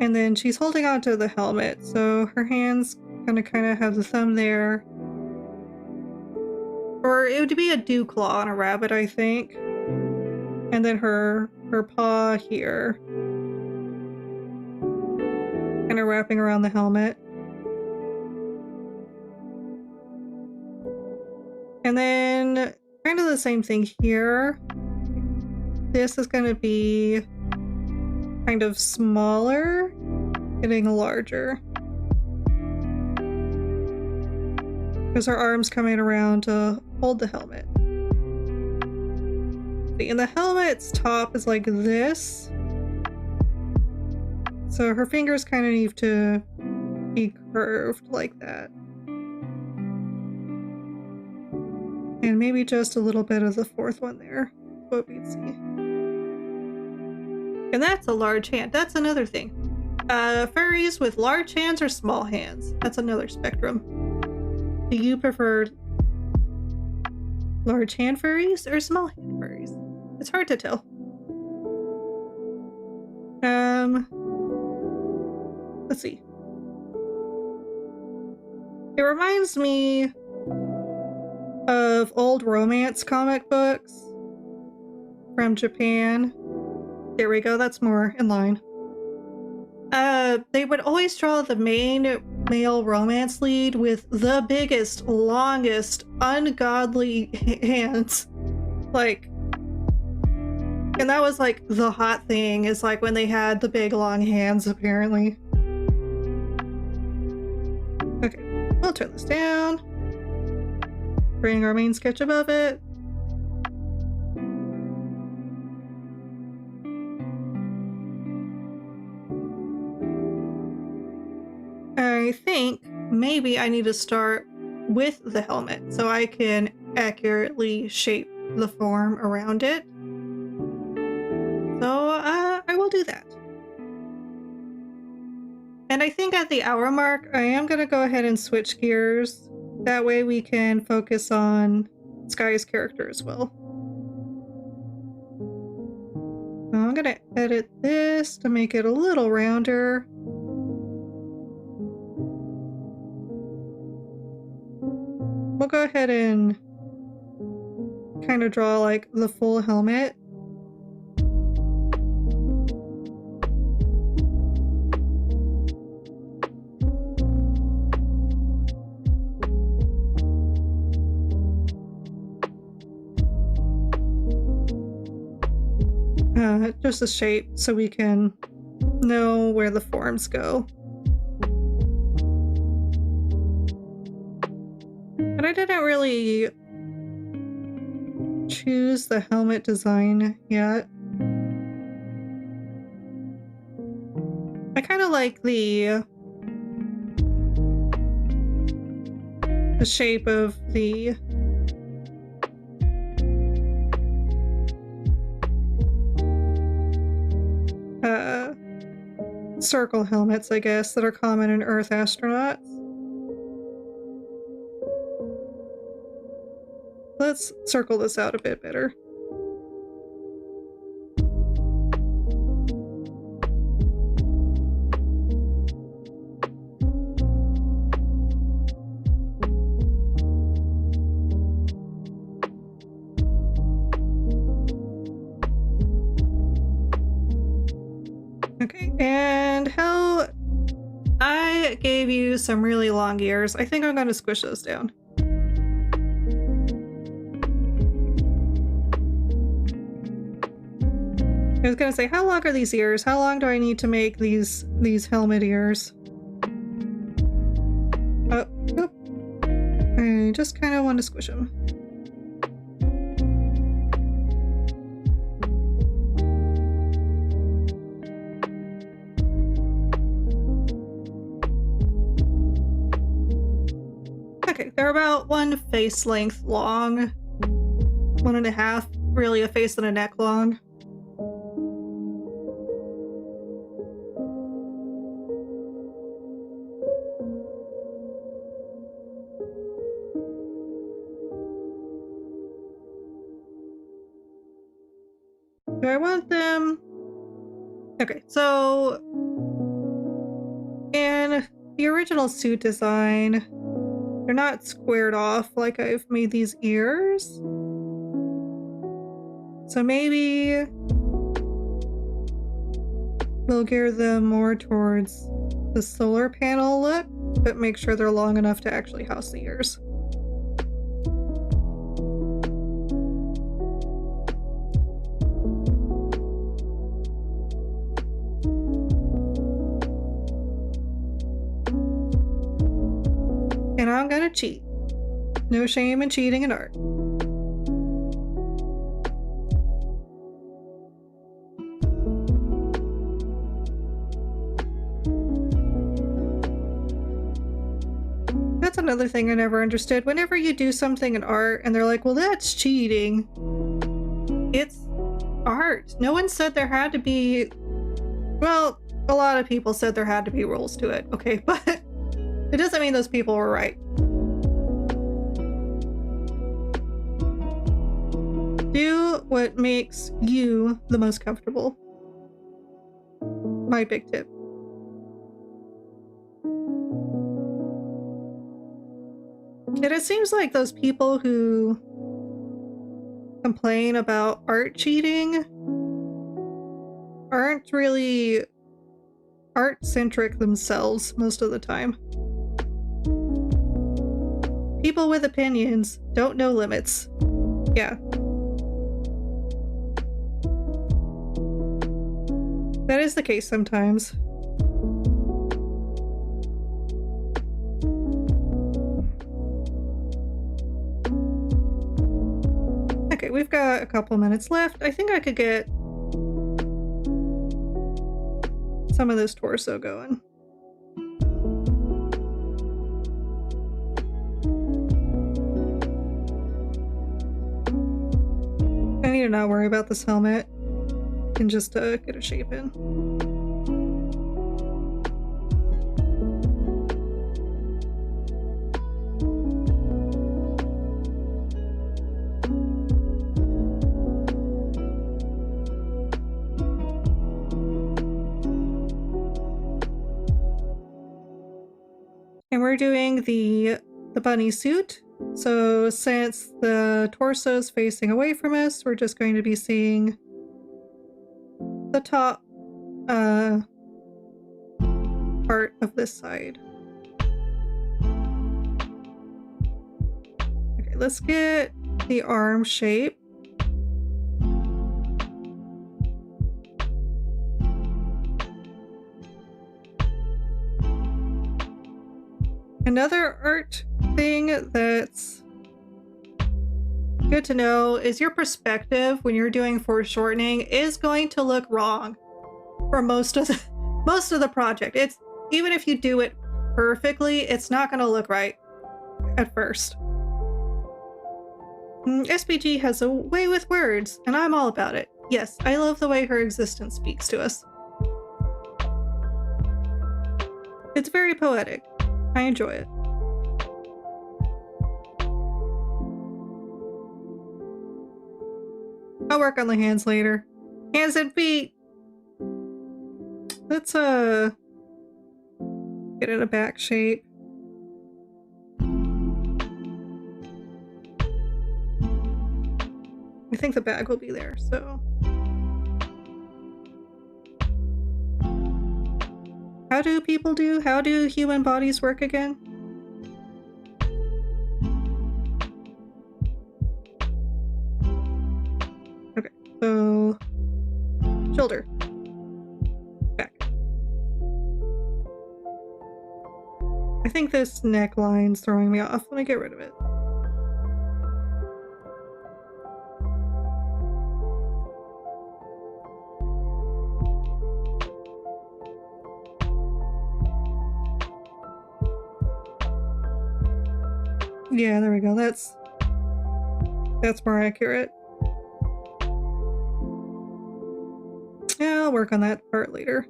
And then she's holding onto the helmet, so her hand's gonna kind of have the thumb there. Or it would be a dew claw on a rabbit, I think. And then her paw here. Kind of wrapping around the helmet. And then kind of the same thing here. This is going to be kind of smaller, getting larger. Because her arm's coming around to hold the helmet. And the helmet's top is like this. So her fingers kind of need to be curved like that. And maybe just a little bit of the fourth one there. What we'd see. And that's a large hand. That's another thing. Furries with large hands or small hands. That's another spectrum. Do you prefer large hand furries or small hand furries? It's hard to tell. Let's see. It reminds me of old romance comic books from Japan. There we go, that's more in line. They would always draw the main male romance lead with the biggest, longest, ungodly hands. Like, and that was like the hot thing, is like when they had the big long hands, apparently. Okay, we'll turn this down. Bring our main sketch above it. I think maybe I need to start with the helmet so I can accurately shape the form around it. So I will do that. And I think at the hour mark, I am going to go ahead and switch gears. That way we can focus on Sky's character as well. So I'm going to edit this to make it a little rounder. We'll go ahead and kind of draw like the full helmet. helmet, just the shape, so we can know where the forms go. But I didn't really choose the helmet design yet. I kind of like the shape of the circle helmets, I guess, that are common in Earth astronauts. Let's circle this out a bit better. Okay, and how I gave you some really long ears. I think I'm going to squish those down. I was going to say, how long are these ears? How long do I need to make these helmet ears? Oh, oop. I just kind of want to squish them. Okay, they're about 1 face length long. 1.5, really a face and a neck long. Do I want them? Okay, so in the original suit design, they're not squared off like I've made these ears. So maybe we'll gear them more towards the solar panel look, but make sure they're long enough to actually house the ears. And I'm gonna cheat. No shame in cheating in art. That's another thing I never understood. Whenever you do something in art and they're like, well, that's cheating. It's art. No one said there had to be... Well, a lot of people said there had to be rules to it, okay? But it doesn't mean those people were right. Do what makes you the most comfortable. My big tip. And it seems like those people who complain about art cheating aren't really art-centric themselves most of the time. People with opinions don't know limits. Yeah. That is the case sometimes. Okay, we've got a couple minutes left. I think I could get some of this torso going. I need to not worry about this helmet and just get a shape in. And we're doing the bunny suit. So since the torso is facing away from us, we're just going to be seeing the top part of this side. Okay, let's get the arm shape. Another art thing that's good to know is your perspective when you're doing foreshortening is going to look wrong for most of the project. It's even if you do it perfectly, it's not going to look right at first. SBG has a way with words, and I'm all about it. Yes, I love the way her existence speaks to us. It's very poetic. I enjoy it. I'll work on the hands later. Hands and feet! Let's, get in a back shape. I think the bag will be there, so... How do human bodies work again? Okay, so... Shoulder. Back. I think this neckline's throwing me off. Let me get rid of it. Yeah, there we go. That's more accurate. Yeah, I'll work on that part later.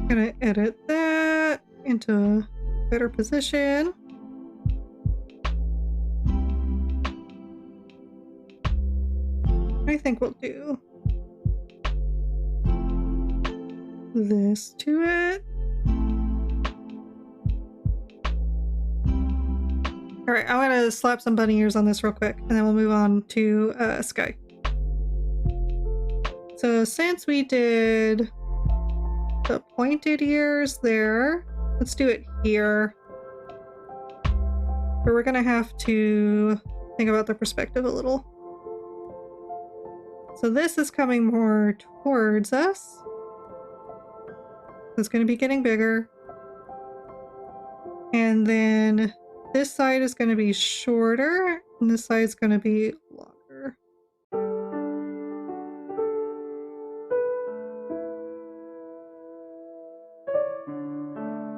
Gonna edit that into a better position. I think we'll do this to it. Alright, I'm gonna slap some bunny ears on this real quick, and then we'll move on to Sky. So since we did the pointed ears there, let's do it here. But we're gonna have to think about the perspective a little. So this is coming more towards us. It's going to be getting bigger. And then this side is going to be shorter, and this side is going to be longer.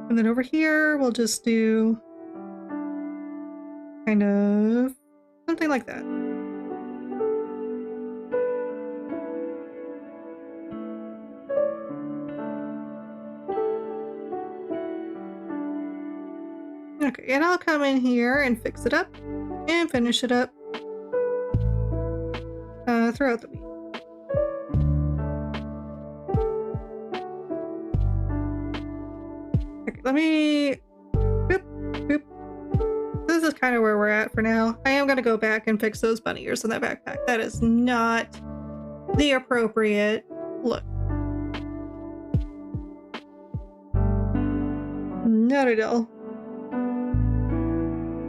And then over here, we'll just do kind of something like that. Okay, and I'll come in here and fix it up and finish it up throughout the week. Okay, let me... Boop, boop. This is kind of where we're at for now. I am going to go back and fix those bunny ears in that backpack. That is not the appropriate look. Not at all.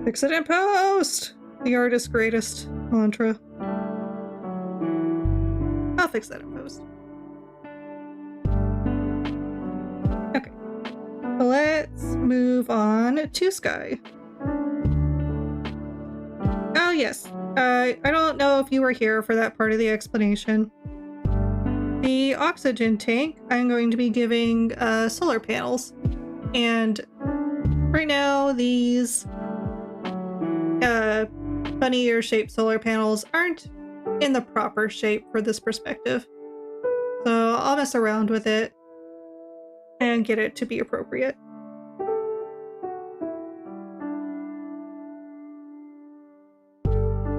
Fix it in post! The artist's greatest mantra. I'll fix that in post. Okay. Let's move on to Sky. Oh yes. I don't know if you were here for that part of the explanation. The oxygen tank, I'm going to be giving solar panels. And right now these bunny ear shaped solar panels aren't in the proper shape for this perspective. So I'll mess around with it and get it to be appropriate.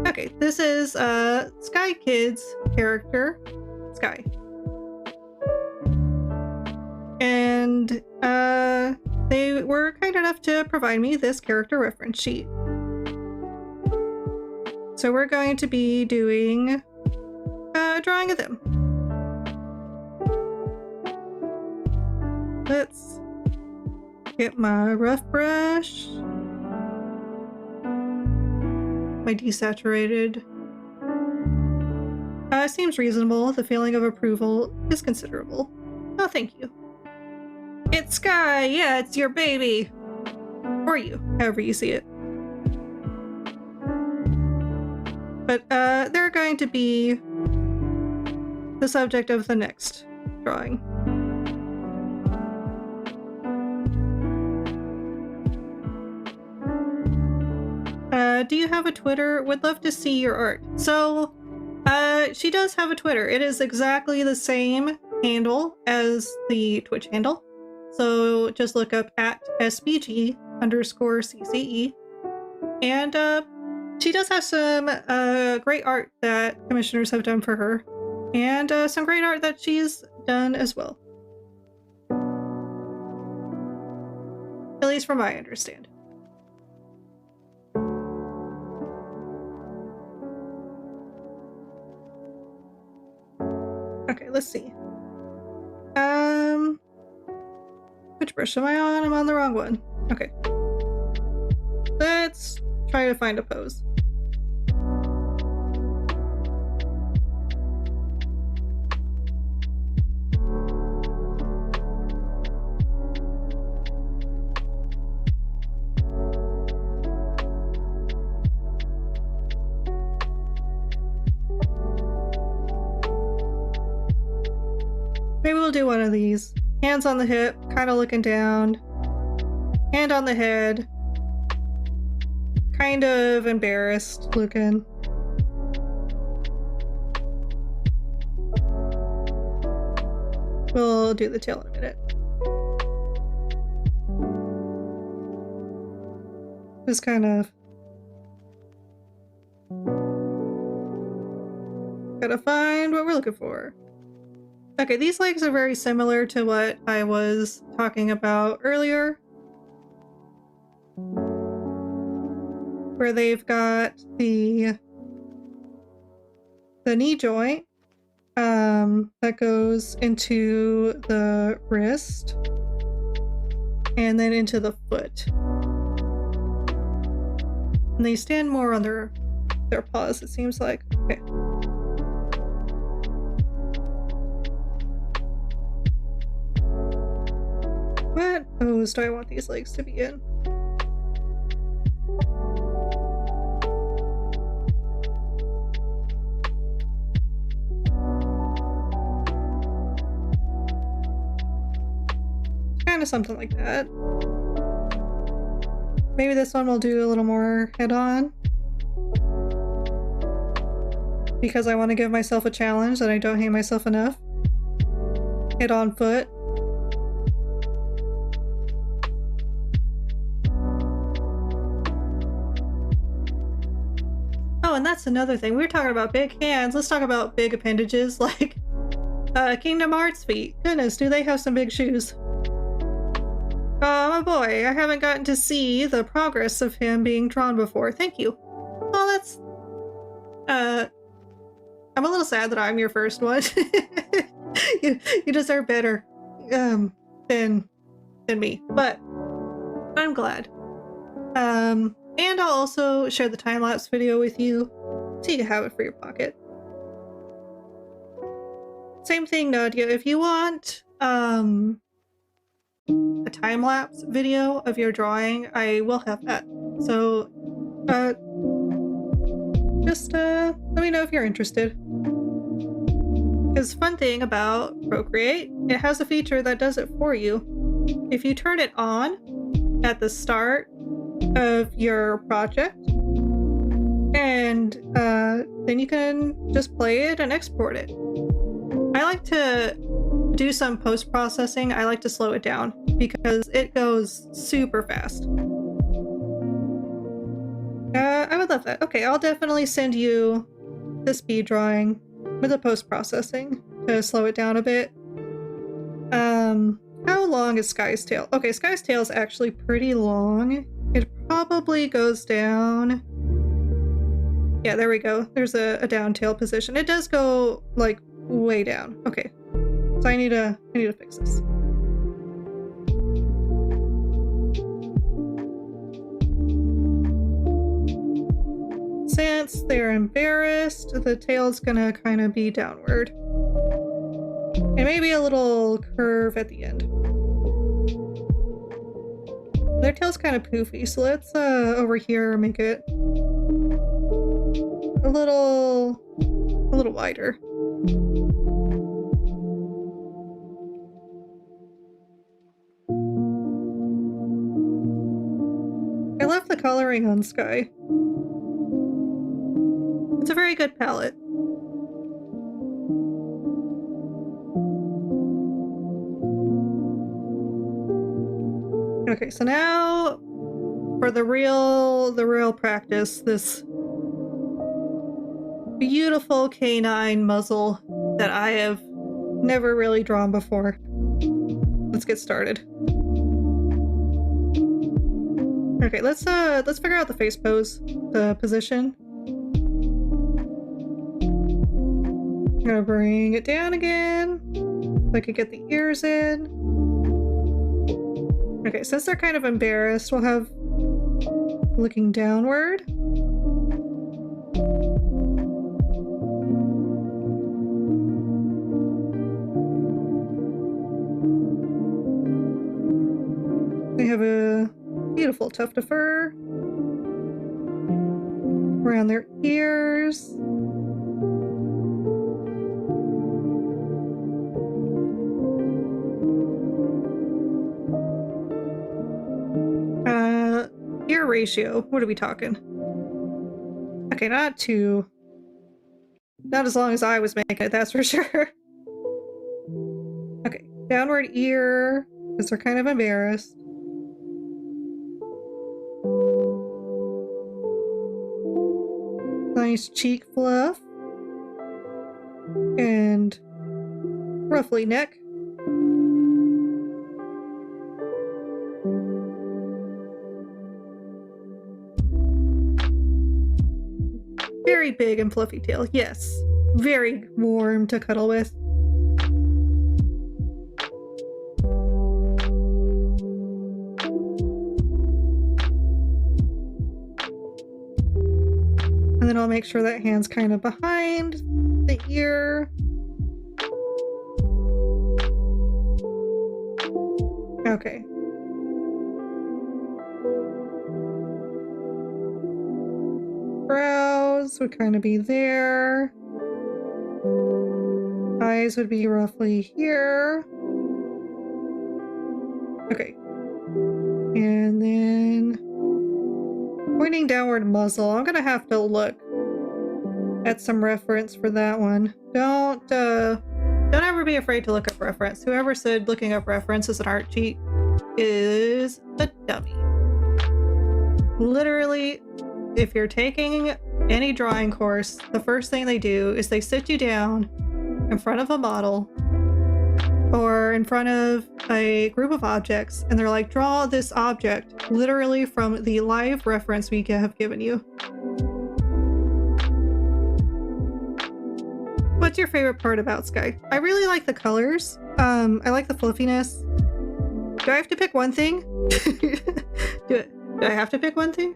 Okay, this is Sky Kid's character, Sky. And they were kind enough to provide me this character reference sheet. So we're going to be doing a drawing of them. Let's get my rough brush, my desaturated Seems reasonable. The feeling of approval is considerable. Oh, thank you. It's Sky! Yeah, it's your baby! Or you, however you see it. But they're going to be the subject of the next drawing. Do you have a Twitter? Would love to see your art. So, she does have a Twitter. It is exactly the same handle as the Twitch handle. So just look up at SBG_CCE. And she does have some great art that commissioners have done for her. And some great art that she's done as well. At least from my understanding. Okay, let's see. Which brush am I on? I'm on the wrong one. Okay. Let's try to find a pose. Maybe we'll do one of these. Hands on the hip, kind of looking down. Hand on the head. Kind of embarrassed looking. We'll do the tail in a minute. Just kind of... gotta find what we're looking for. Okay, these legs are very similar to what I was talking about earlier. Where they've got the knee joint that goes into the wrist and then into the foot. And they stand more on their paws, it seems like. Okay. What pose do I want these legs to be in? Kind of something like that. Maybe this one will do a little more head-on. Because I want to give myself a challenge that I don't hate myself enough. Head-on foot. Oh, and that's another thing. We were talking about big hands. Let's talk about big appendages like Kingdom Hearts feet. Goodness, do they have some big shoes? Oh, my boy, I haven't gotten to see the progress of him being drawn before. Thank you. Well, that's... I'm a little sad that I'm your first one. you deserve better than me, but I'm glad. And I'll also share the time-lapse video with you so you can have it for your pocket. Same thing, Nadia, if you want a time-lapse video of your drawing, I will have that. So, just let me know if you're interested. Because fun thing about Procreate, it has a feature that does it for you. If you turn it on at the start of your project, and then you can just play it and export it. I like to do some post-processing. I like to slow it down because it goes super fast. I would love that. Okay, I'll definitely send you the speed drawing with the post-processing to slow it down a bit. How long is Sky's tail? Okay, Sky's tail is actually pretty long. It probably goes down. Yeah, there we go. There's a down tail position. It does go like way down. Okay, so I need to fix this. since they're embarrassed, the tail's gonna kind of be downward. And maybe a little curve at the end. Their tail's kind of poofy, so let's over here make it a little wider. I love the coloring on Sky. It's a very good palette. Okay, so now for the real practice, this beautiful canine muzzle that I have never really drawn before. Let's get started. Okay, let's figure out the face pose, the position. I'm gonna bring it down again so I could get the ears in. Okay, since they're kind of embarrassed, we'll have looking downward. They have a beautiful tuft of fur around their ears. Ear ratio, what are we talking? Okay, not as long as I was making it, that's for sure. Okay, downward ear, because they're kind of embarrassed. Nice cheek fluff. And roughly neck. Very big and fluffy tail, yes. Very warm to cuddle with. And then I'll make sure that hand's kind of behind the ear. Okay. Brows would kind of be there. Eyes would be roughly here. Okay. And then pointing downward muzzle. I'm gonna have to look at some reference for that one. Don't ever be afraid to look up reference. Whoever said looking up reference is an art cheat is a dummy. Literally, if you're taking any drawing course, the first thing they do is they sit you down in front of a model or in front of a group of objects and they're like, draw this object literally from the live reference we have given you. What's your favorite part about Sky? I really like the colors. I like the fluffiness. Do I have to pick one thing? Do I have to pick one thing?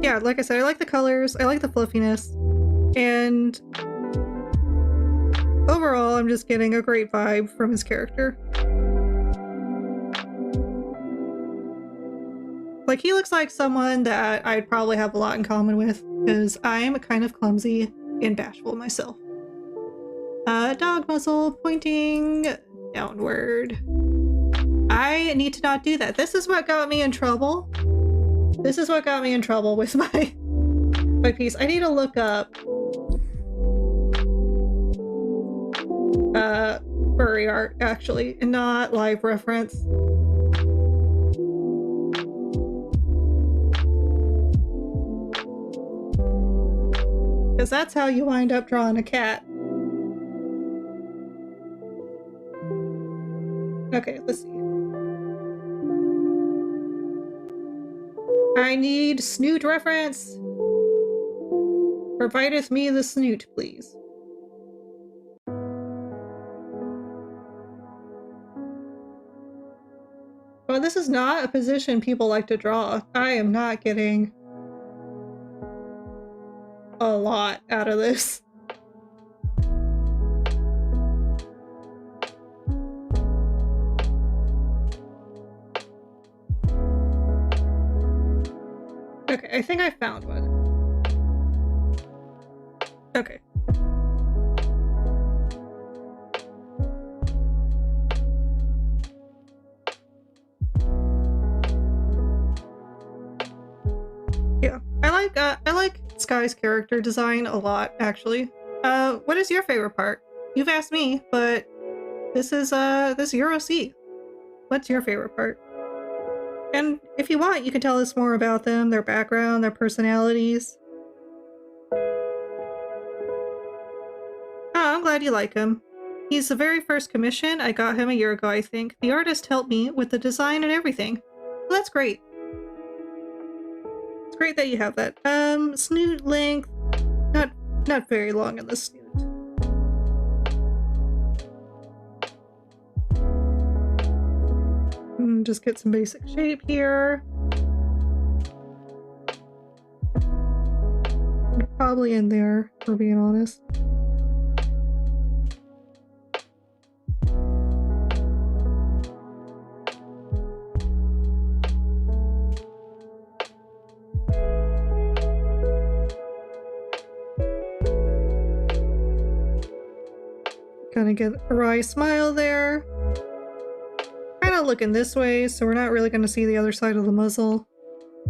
Yeah, like I said, I like the colors, I like the fluffiness, and overall, I'm just getting a great vibe from his character. Like, he looks like someone that I'd probably have a lot in common with, because I'm kind of clumsy and bashful myself. Dog muzzle pointing downward. I need to not do that. This is what got me in trouble. This is what got me in trouble with my piece. I need to look up furry art, actually, and not live reference. Because that's how you wind up drawing a cat. Okay, let's see. I need snoot reference. Provideth me the snoot, please. Well, this is not a position people like to draw. I am not getting lot out of this. Okay, I think I found one. Okay. Yeah, I like Sky's character design a lot, actually. What is your favorite part? You've asked me, but this is your OC. What's your favorite part? And if you want, you can tell us more about them, their background, their personalities. Oh, I'm glad you like him. He's the very first commission. I got him a year ago, I think. The artist helped me with the design and everything. Well, that's great. It's great that you have that. Snoot length. Not very long in the snoot. Just get some basic shape here. Probably in there, for being honest. Kind of get a wry smile there. Kind of looking this way, so we're not really going to see the other side of the muzzle.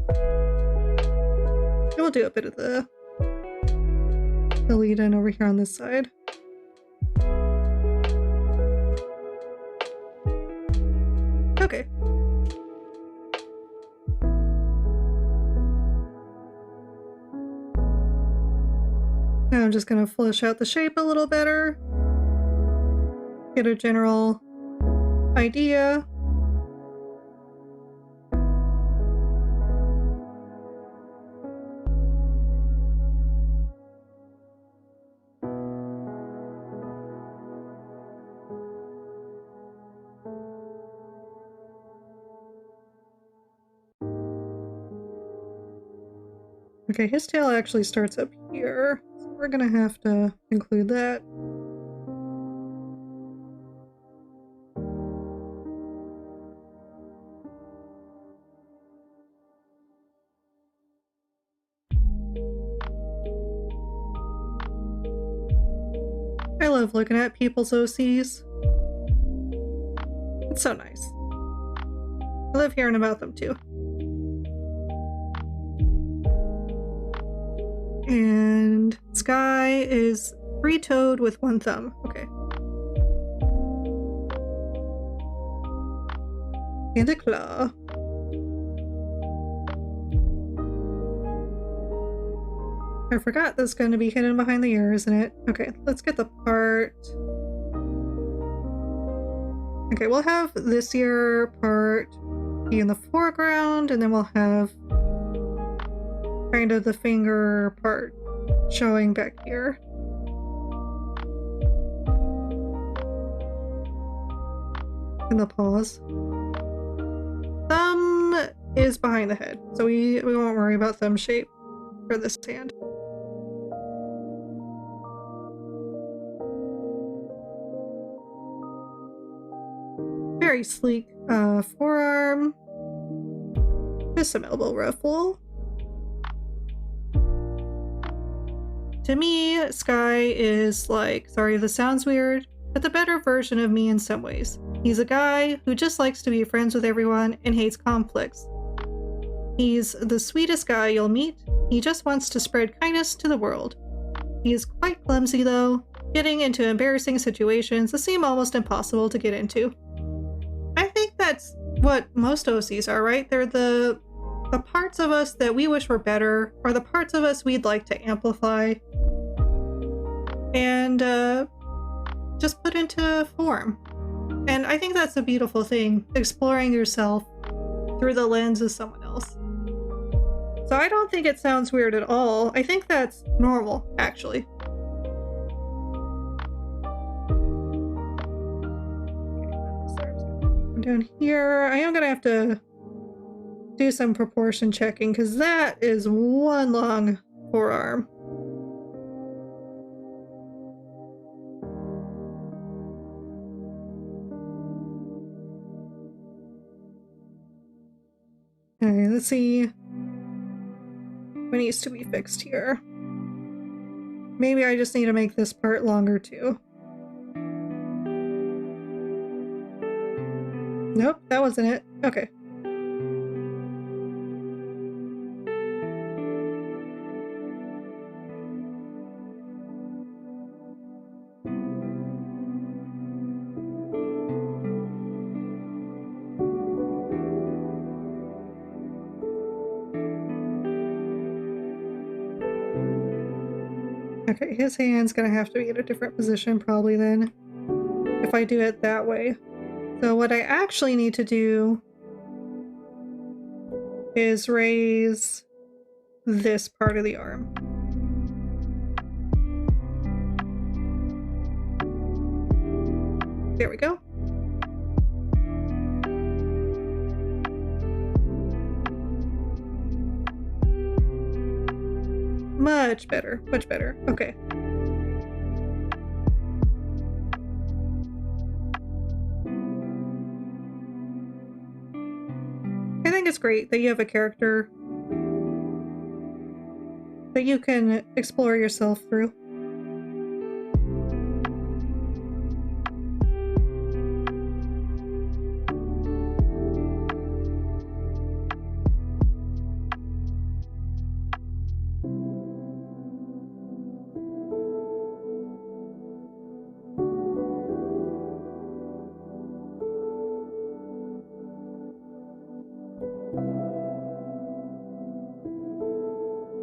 And we'll do a bit of the lead in over here on this side. Okay. Now I'm just going to flesh out the shape a little better. Get a general idea. Okay, his tail actually starts up here, so we're gonna have to include that. I love looking at people's OCs. It's so nice. I love hearing about them too. And Sky is three-toed with one thumb. Okay. And a claw. I forgot that's going to be hidden behind the ear, isn't it? Okay, let's get the part. Okay, we'll have this ear part be in the foreground, and then we'll have kind of the finger part showing back here. And the paws. Thumb is behind the head, so we won't worry about thumb shape for this hand. Very sleek forearm. Just some elbow ruffle. To me, Sky is like, sorry if this sounds weird, but the better version of me in some ways. He's a guy who just likes to be friends with everyone and hates conflicts. He's the sweetest guy you'll meet. He just wants to spread kindness to the world. He is quite clumsy though, getting into embarrassing situations that seem almost impossible to get into. I think that's what most OCs are, right? They're the parts of us that we wish were better, or the parts of us we'd like to amplify and just put into form. And I think that's a beautiful thing, exploring yourself through the lens of someone else. So I don't think it sounds weird at all. I think that's normal, actually. Down here, I am gonna have to do some proportion checking because that is one long forearm. Okay, let's see what needs to be fixed here. Maybe I just need to make this part longer too. Nope, that wasn't it. Okay. Okay, his hand's gonna have to be in a different position probably then, if I do it that way. So what I actually need to do is raise this part of the arm. There we go. Much better, much better. Okay. I think it's great that you have a character that you can explore yourself through.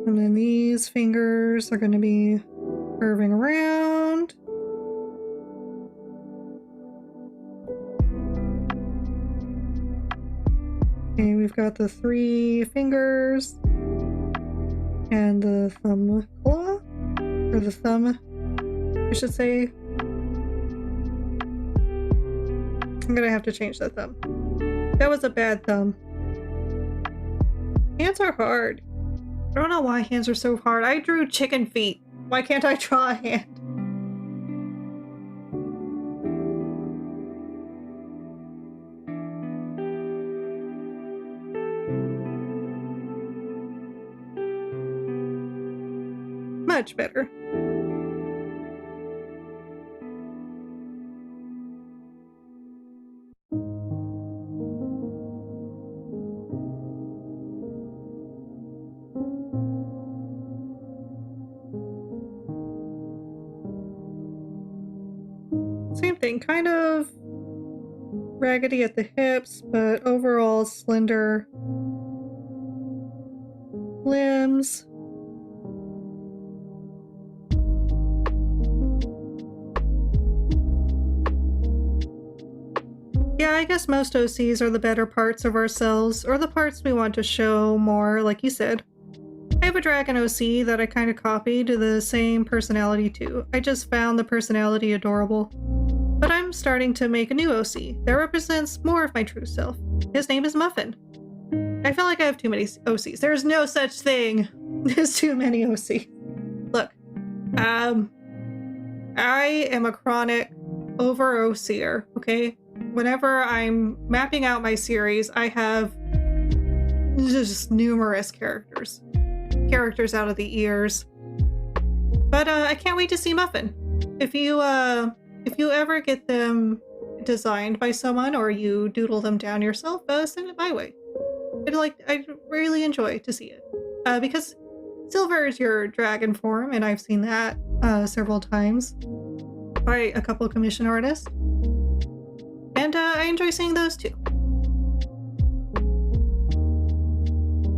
And then these fingers are going to be curving around. Okay, we've got the 3 fingers and the thumb claw, or the thumb, I should say. I'm gonna have to change that thumb. That was a bad thumb. Hands are hard. I don't know why hands are so hard. I drew chicken feet. Why can't I draw a hand? Much better. Same thing, kind of raggedy at the hips, but overall slender limbs. Yeah, I guess most OCs are the better parts of ourselves, or the parts we want to show more, like you said. I have a dragon OC that I kind of copied the same personality too. I just found the personality adorable. But I'm starting to make a new OC that represents more of my true self. His name is Muffin. I feel like I have too many OCs. There's no such thing as too many OCs. Look, I am a chronic over OCer, okay? Whenever I'm mapping out my series, I have just numerous characters. Characters out of the ears. But I can't wait to see Muffin. If you ever get them designed by someone or you doodle them down yourself, send it my way. I'd really enjoy to see it. Because silver is your dragon form, and I've seen that several times by a couple of commission artists. And I enjoy seeing those too.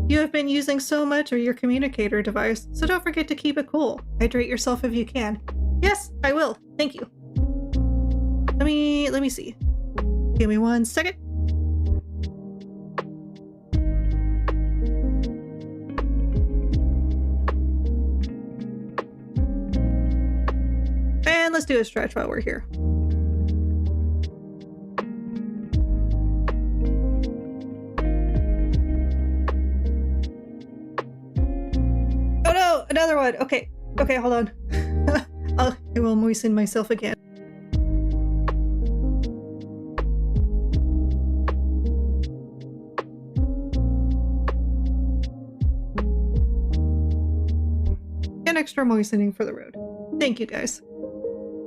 You have been using so much of your communicator device, so don't forget to keep it cool. Hydrate yourself if you can. Yes, I will. Thank you. Let me see. Give me 1 second. And let's do a stretch while we're here. Oh no, another one. Okay, hold on. I will moisten myself again. extra moistening for the road. Thank you guys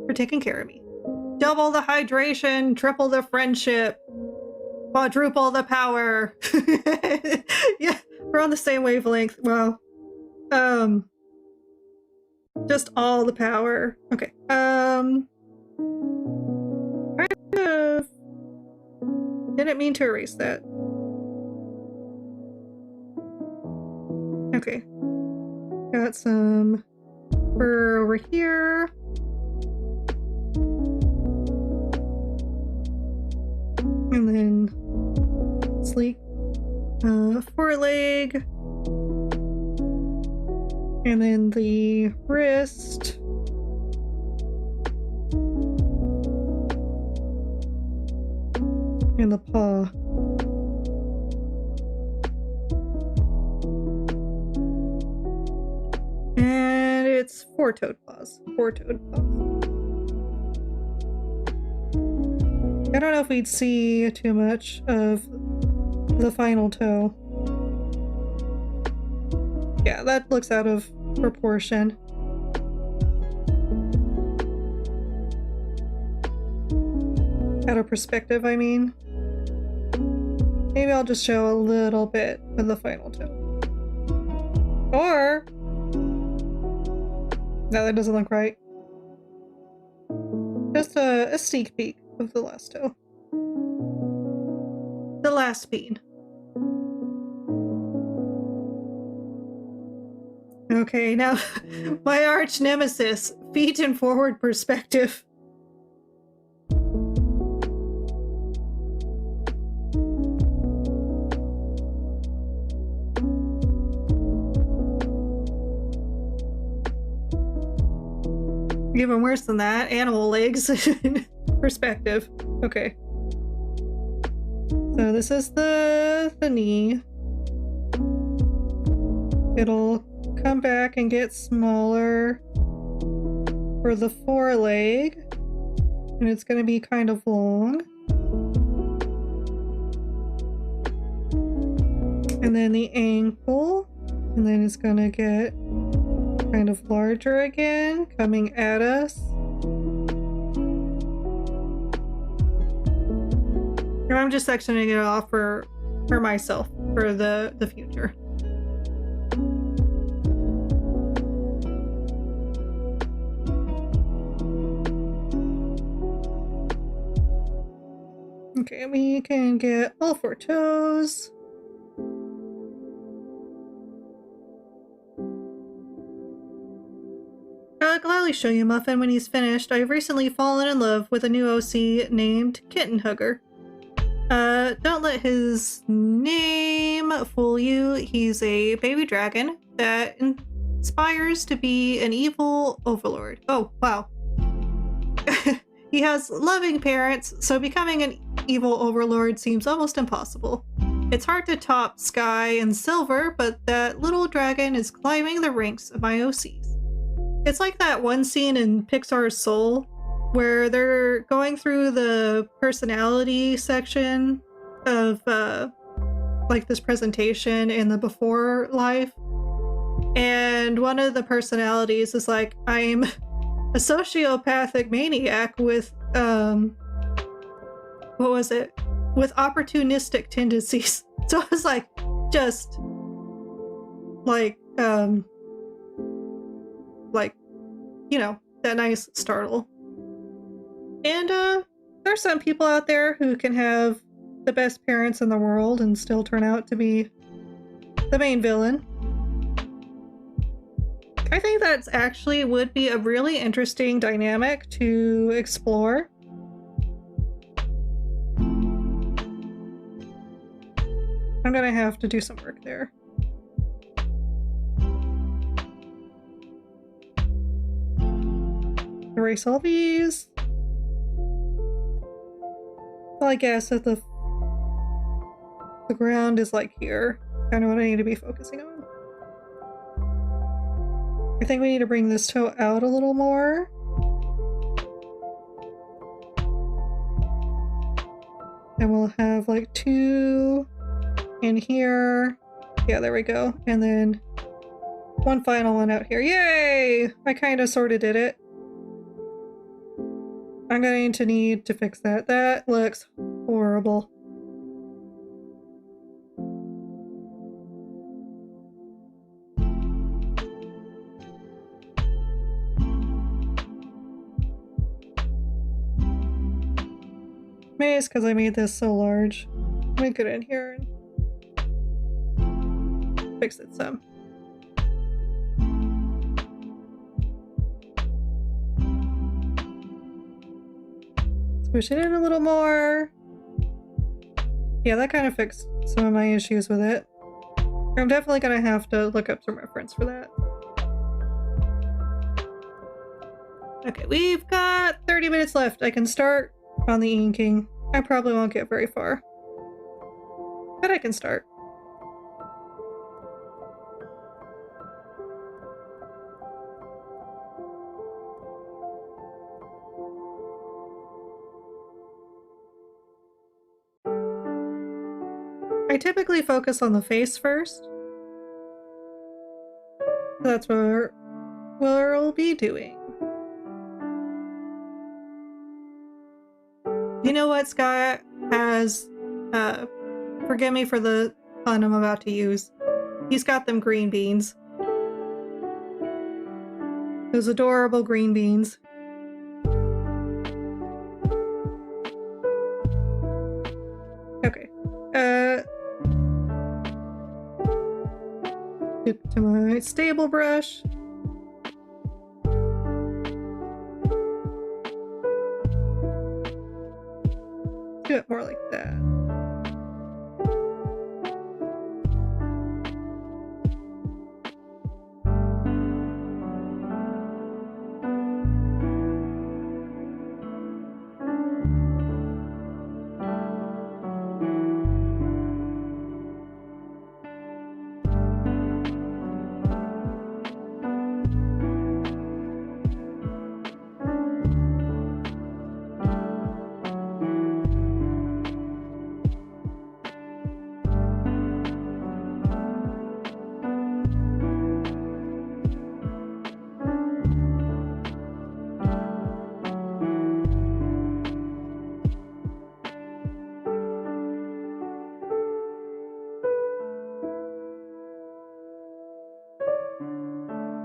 for taking care of me. Double the hydration, triple the friendship, quadruple the power. Yeah, we're on the same wavelength. Well, just all the power. Okay. Kind of didn't mean to erase that. Okay. Got some fur over here. And then sleek foreleg. And then the wrist. And the paw. And it's 4 toed paws. 4 toed paws. I don't know if we'd see too much of the final toe. Yeah, that looks out of proportion. Out of perspective, I mean. Maybe I'll just show a little bit of the final toe. Or... no, that doesn't look right. Just a sneak peek of the last toe. The last bean. Okay, now my arch nemesis, feet in forward perspective. Even worse than that, animal legs perspective. Okay. So this is the knee. It'll come back and get smaller for the foreleg, and it's going to be kind of long. And then the ankle, and then it's going to get kind of larger again, coming at us. And I'm just sectioning it off for myself, for the future. Okay, we can get all 4 toes. I'll gladly show you Muffin when he's finished. I've recently fallen in love with a new OC named Kitten Hugger. Don't let his name fool you. He's a baby dragon that inspires to be an evil overlord. Oh, wow. He has loving parents, so becoming an evil overlord seems almost impossible. It's hard to top Sky and Silver, but that little dragon is climbing the ranks of my OCs. It's like that one scene in Pixar's Soul, where they're going through the personality section of, like this presentation in the before life. And one of the personalities is like, I'm a sociopathic maniac with, what was it? With opportunistic tendencies. So it was like, just, like, you know, that nice startle. And, there's some people out there who can have the best parents in the world and still turn out to be the main villain. I think that's actually would be a really interesting dynamic to explore. I'm gonna have to do some work there. Erase all these. Well, I guess that the ground is like here. Kind of what I need to be focusing on. I think we need to bring this toe out a little more. And we'll have like 2 in here. Yeah, there we go. And then one final one out here. Yay! I kind of sort of did it. I'm going to need to fix that. That looks horrible. Maybe it's because I made this so large. Let me get in here and fix it some. Push it in a little more. Yeah, that kind of fixed some of my issues with it. I'm definitely gonna have to look up some reference for that. Okay, we've got 30 minutes left. I can start on the inking. I probably won't get very far, but I can start. I typically focus on the face first. That's what we'll be doing. You know what, Scott has, forgive me for the pun I'm about to use. He's got them green beans. Those adorable green beans. Okay. Get to my stable brush. Do it more like that.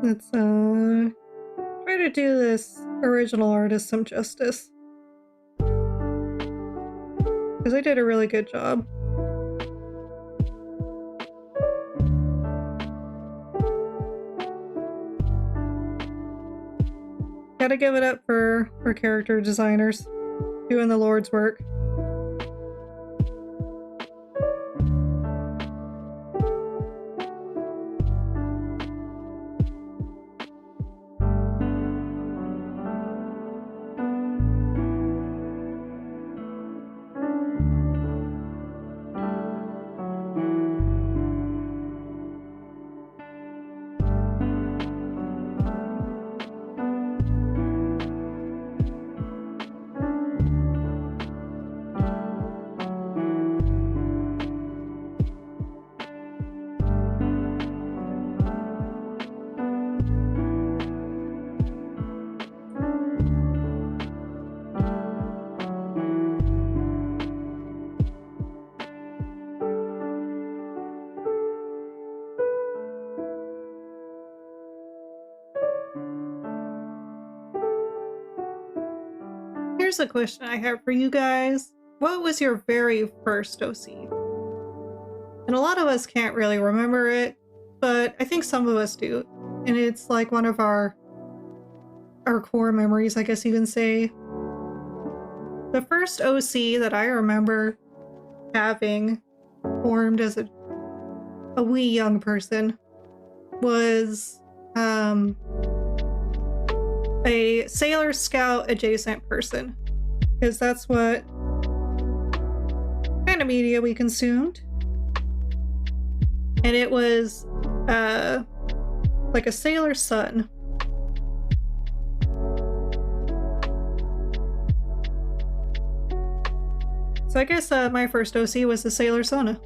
Let's try to do this original artist some justice, because I did a really good job. Gotta give it up for character designers doing the Lord's work. Here's a question I have for you guys. What was your very first OC? And a lot of us can't really remember it, but I think some of us do. And it's like one of our core memories, I guess you can say. The first OC that I remember having formed as a wee young person was a Sailor Scout adjacent person, because that's what kind of media we consumed. And it was like a sailor son. So I guess my first OC was the Sailor Sona.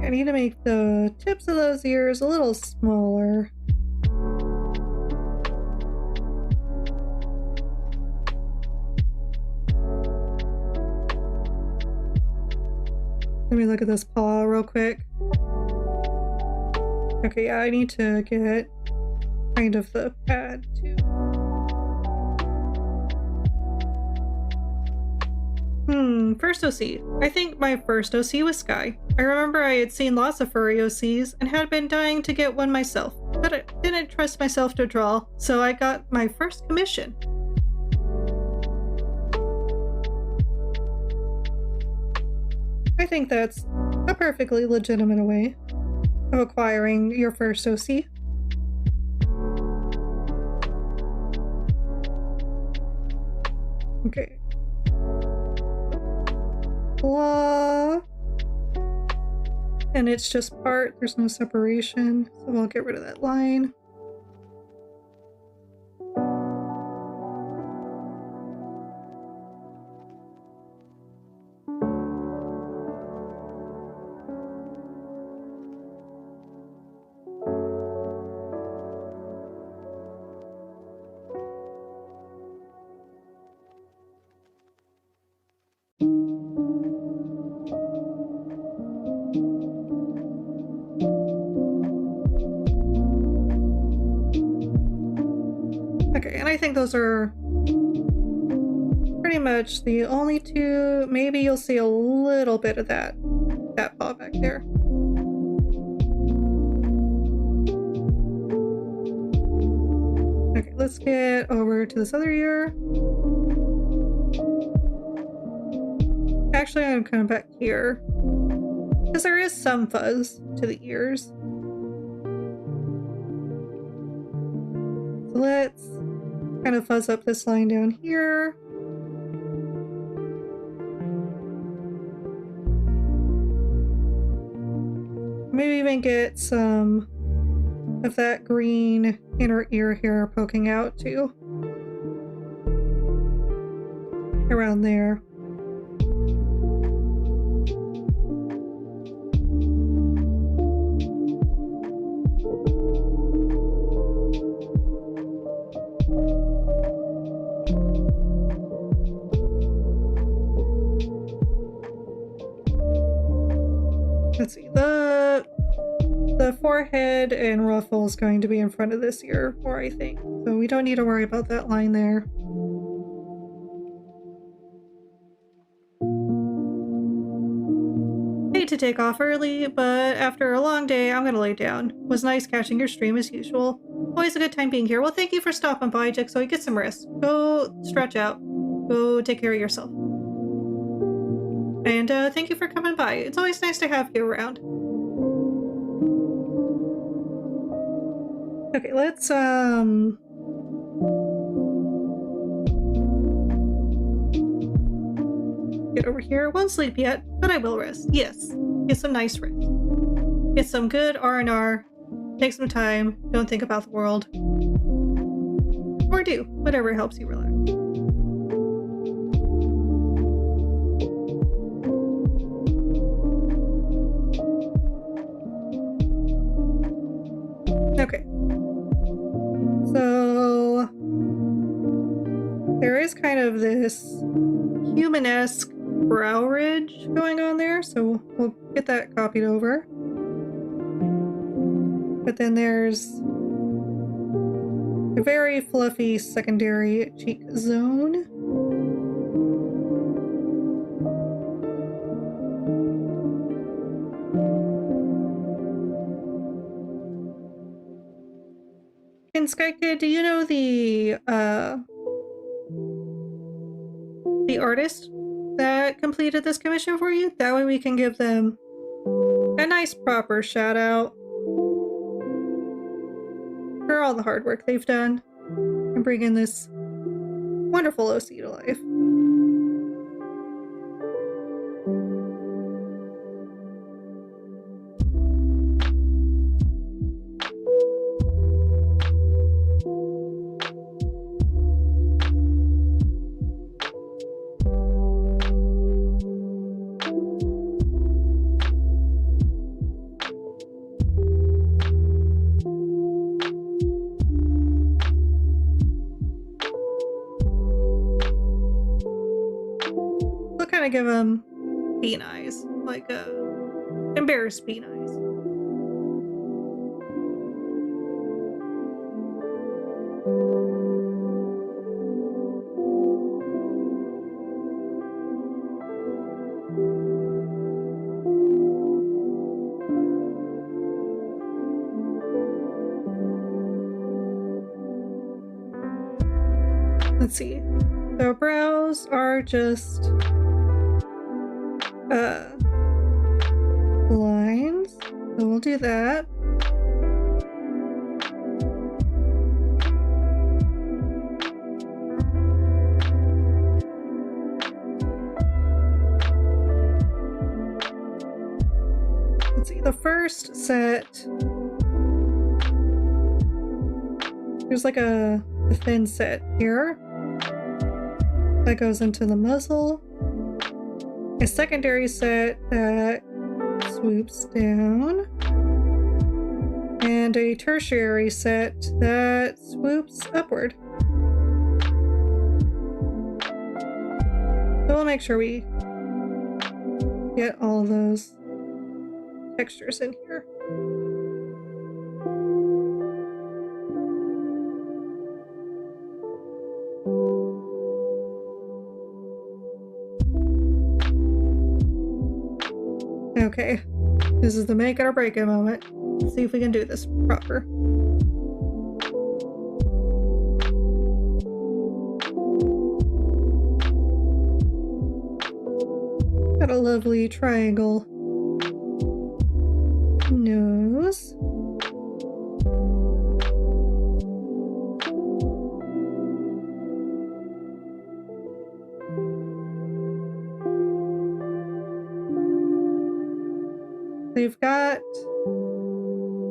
I need to make the tips of those ears a little smaller. Let me look at this paw real quick. Okay, yeah, I need to get kind of the pad too. First OC. I think my first OC was Sky. I remember I had seen lots of furry OCs and had been dying to get one myself, but I didn't trust myself to draw, so I got my first commission. I think that's a perfectly legitimate way of acquiring your first OC. Okay. Blah. And it's just part, there's no separation, so we'll get rid of that line. Okay, and I think those are pretty much the only two. Maybe you'll see a little bit of that paw back there. Okay, let's get over to this other ear. Actually, I'm kind of back here because there is some fuzz to the ears. So let's kind of fuzz up this line down here. Maybe even get some of that green inner ear hair poking out too. Around there. Let's see, the forehead and ruffle is going to be in front of this ear more, I think. So we don't need to worry about that line there. Hate to take off early, but after a long day, I'm gonna lay down. Was nice catching your stream as usual. Always a good time being here. Well, thank you for stopping by, Jigsaw. Get some rest. Go stretch out. Go take care of yourself. And thank you for coming by. It's always nice to have you around. Okay, let's get over here. Won't sleep yet, but I will rest. Yes, get some nice rest. Get some good R&R. Take some time. Don't think about the world. Or do. Whatever helps you relax. Okay. So there is kind of this human-esque brow ridge going on there, so we'll get that copied over. But then there's a very fluffy secondary cheek zone. And Sky Kid, do you know the artist that completed this commission for you? That way we can give them a nice proper shout out for all the hard work they've done and bringing this wonderful OC to life. give him bean eyes, like embarrassed bean eyes. Let's see. The brows are just lines. So we'll do that. Let's see. The first set, there's like a thin set here that goes into the muzzle, a secondary set that swoops down, and a tertiary set that swoops upward. So we'll make sure we get all of those textures in here. Okay, this is the make it or break it moment. Let's see if we can do this proper. Got a lovely triangle nose. They've got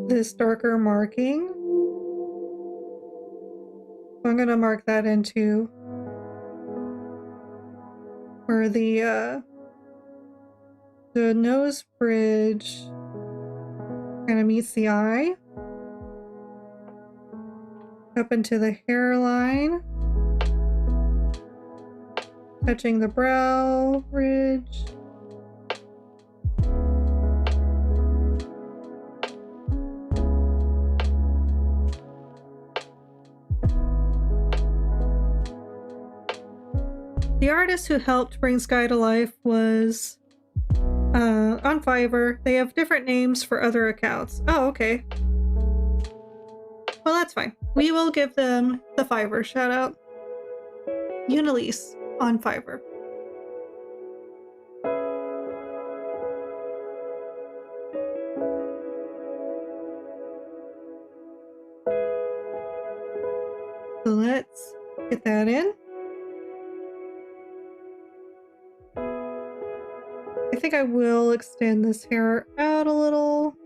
this darker marking. I'm gonna mark that into where the nose bridge kind of meets the eye, up into the hairline, touching the brow ridge. The artist who helped bring Sky to life was on Fiverr. They have different names for other accounts. Oh, okay. Well, that's fine. We will give them the Fiverr shout out. Unilise on Fiverr. So let's get that in. I think I will extend this hair out a little.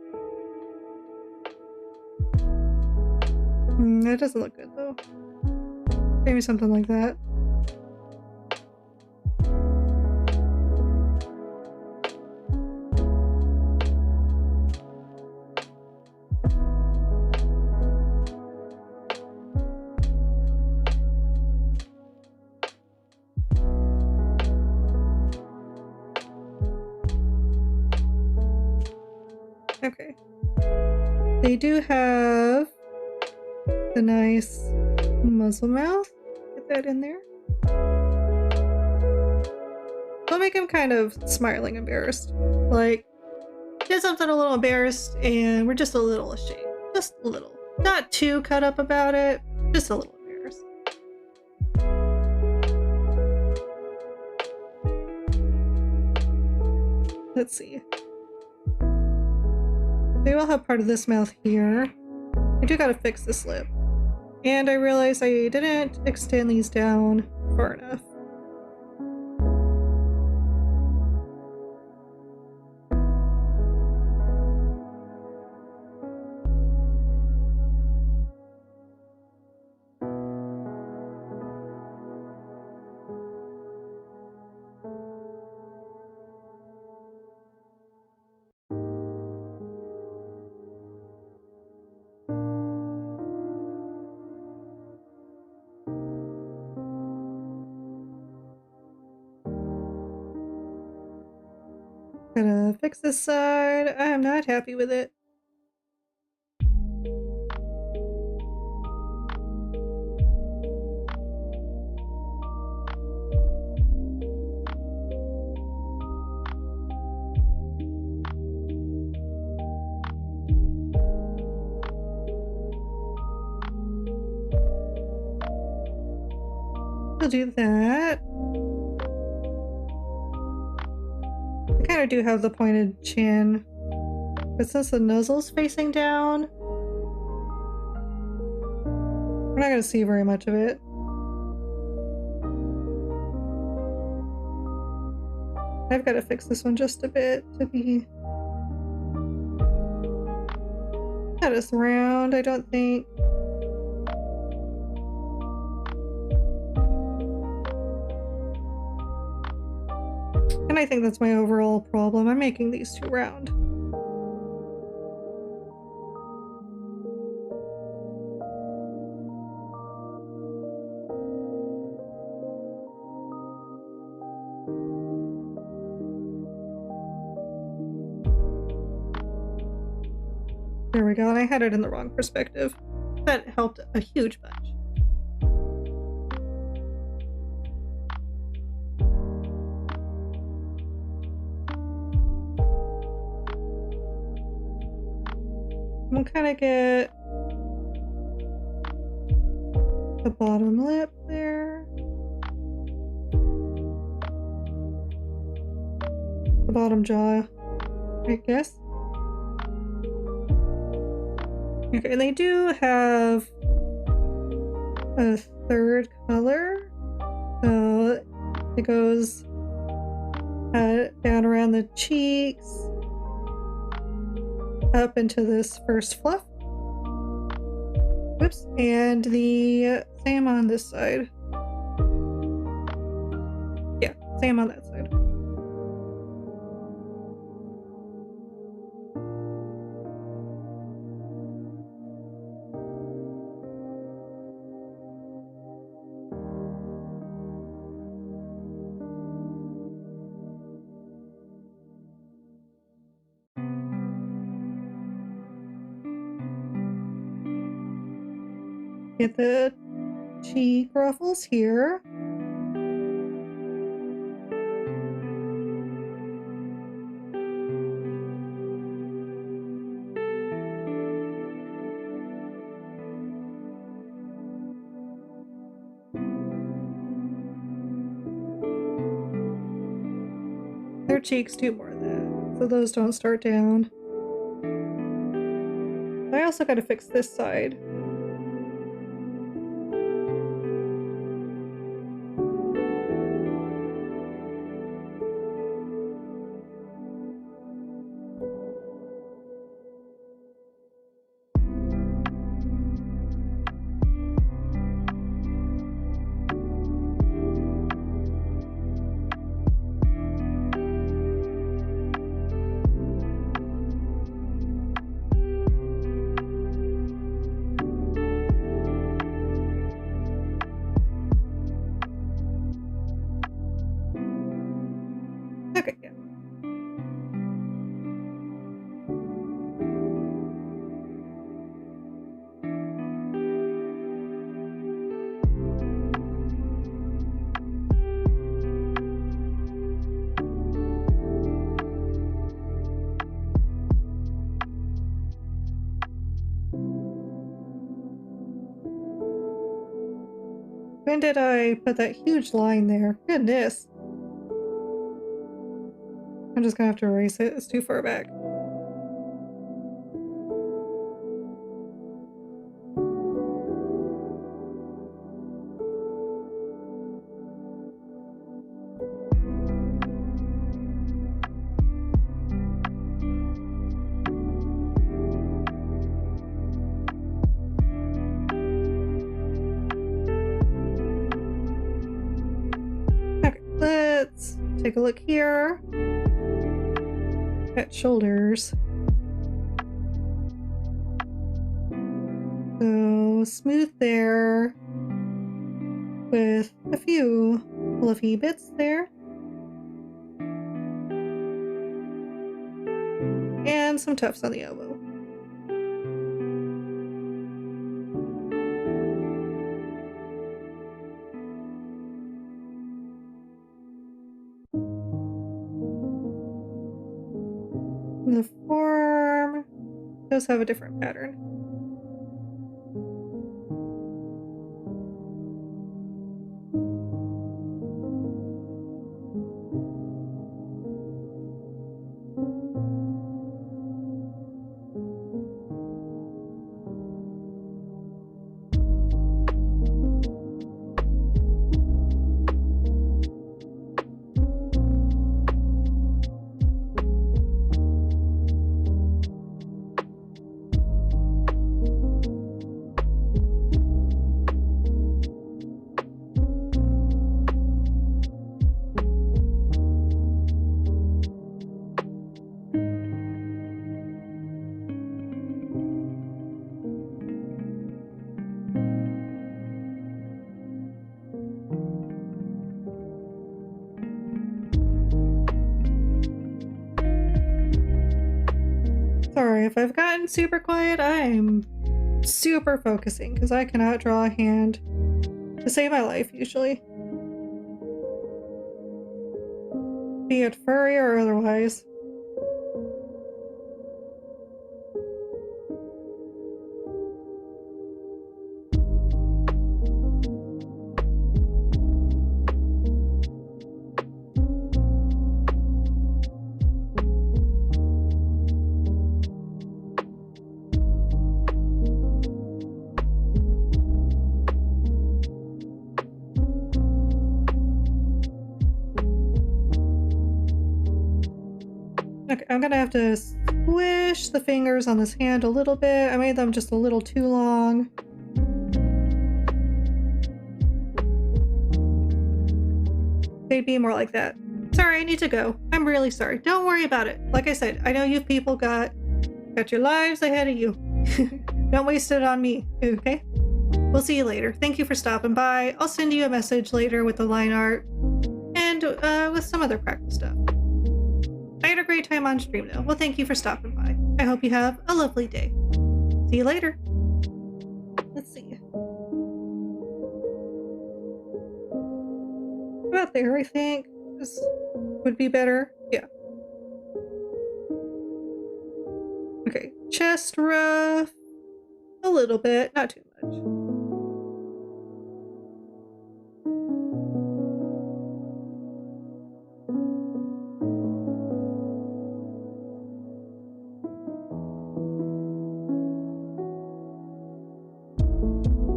That doesn't look good though. Maybe something like that. Okay. They do have the nice muzzle mouth. Get that in there. They'll make him kind of smiling embarrassed. Like, did something a little embarrassed and we're just a little ashamed. Just a little. Not too cut up about it, just a little embarrassed. Let's see. They will have part of this mouth here. I do gotta fix this lip. And I realized I didn't extend these down far enough. Gotta fix this side. I am not happy with it. We'll do that. I kind of do have the pointed chin, but since the nozzle's facing down, we're not going to see very much of it. I've got to fix this one just a bit to be not as round, I don't think. And I think that's my overall problem. I'm making these too round. There we go, and I had it in the wrong perspective. That helped a huge bunch. We'll kind of get the bottom lip there. The bottom jaw, I guess. Okay, and they do have a third color. So it goes down around the cheeks, up into this first fluff. Whoops, and the same on this side. Yeah, same on that side. Get the cheek ruffles here. Their cheeks do more of that, so those don't start down. I also gotta fix this side. Okay, yeah. When did I put that huge line there? Goodness. I'm just gonna have to erase it. It's too far back. Okay, let's take a look here. At shoulders. So smooth there with a few fluffy bits there. some tufts on the elbow. And the form does have a different pattern. Sorry if I've gotten super quiet. I'm super focusing because I cannot draw a hand to save my life usually. Be it furry or otherwise. Okay, I'm gonna have to squish the fingers on this hand a little bit. I made them just a little too long. They'd be more like that. Sorry, I need to go. I'm really sorry. Don't worry about it. Like I said, I know you people got your lives ahead of you. Don't waste it on me, okay? We'll see you later. Thank you for stopping by. I'll send you a message later with the line art and with some other practice stuff. I had a great time on stream though. Well, thank you for stopping by. I hope you have a lovely day. See you later. Let's see. About there, I think. This would be better. Yeah. Okay. Chest rough. A little bit. Not too much.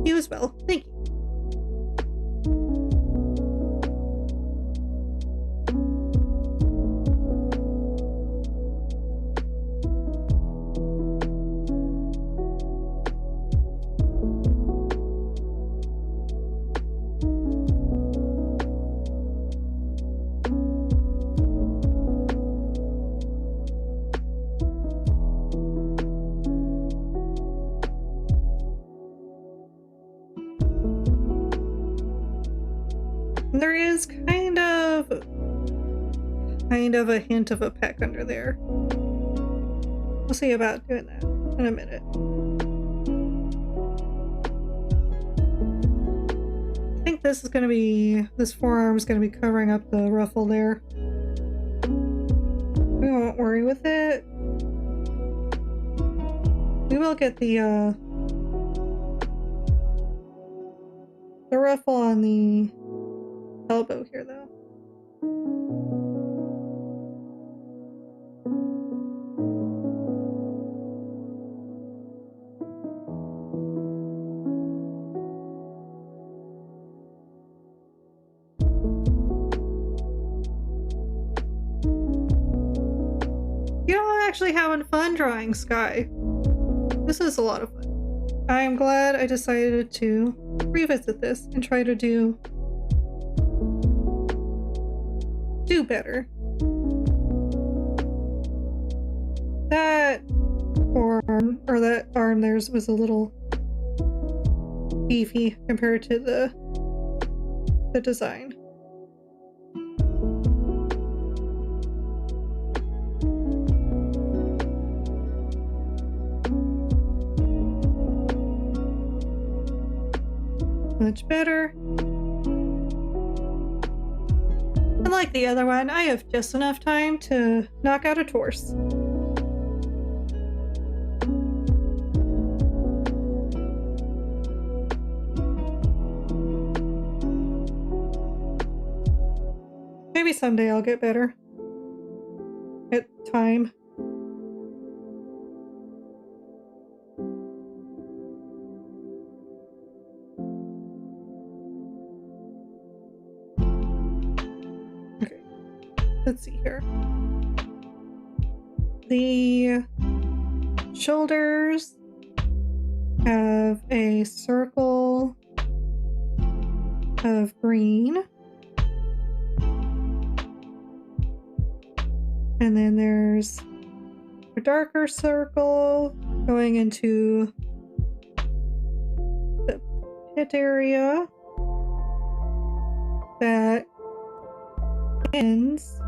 You as well. Thank you. There is kind of a hint of a peck under there. We'll see about doing that in a minute. I think this forearm is gonna be covering up the ruffle there. We won't worry with it. We will get the ruffle on the elbow here though. You know, I'm actually having fun drawing Sky. This is a lot of fun. I am glad I decided to revisit this and try to do better. That form, or that arm theirs was a little beefy compared to the design. Much better. Unlike the other one, I have just enough time to knock out a torso. Maybe someday I'll get better at time. Okay, let's see here. The shoulders have a circle of green. And then there's a darker circle going into the pit area that ends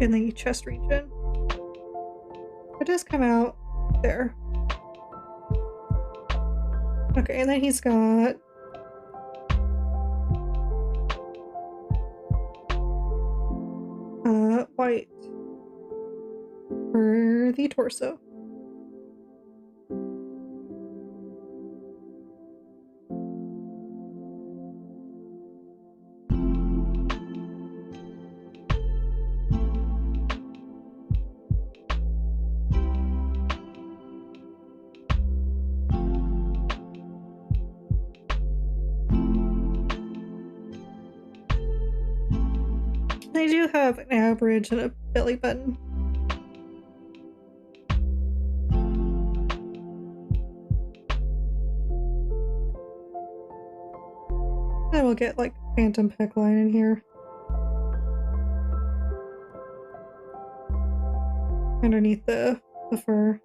in the chest region. It does come out there. Okay, and then he's got white for the torso. They do have an average and a belly button. And we'll get like phantom pec line in here. Underneath the fur.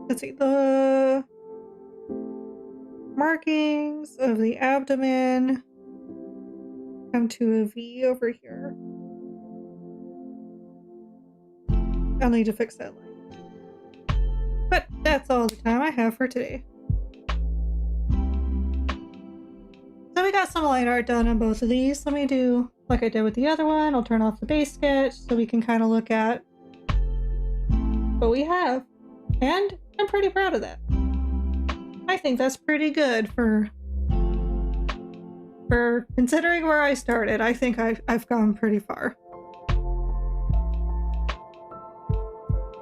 Let's see, the markings of the abdomen come to a V over here. I'll need to fix that line. But that's all the time I have for today. So we got some line art done on both of these. Let me do like I did with the other one. I'll turn off the base sketch so we can kind of look at what we have. And I'm pretty proud of that. I think that's pretty good for considering where I started. I think I've gone pretty far.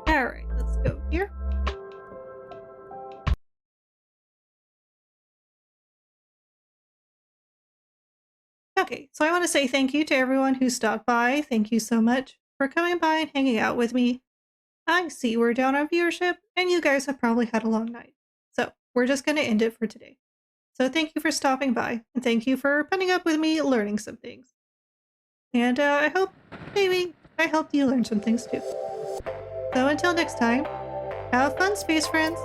Alright, let's go here. Okay, so I want to say thank you to everyone who stopped by. Thank you so much for coming by and hanging out with me. I see we're down on viewership, and you guys have probably had a long night. So we're just going to end it for today. So thank you for stopping by, and thank you for putting up with me learning some things. And I hope maybe I helped you learn some things too. So until next time, have fun, space friends!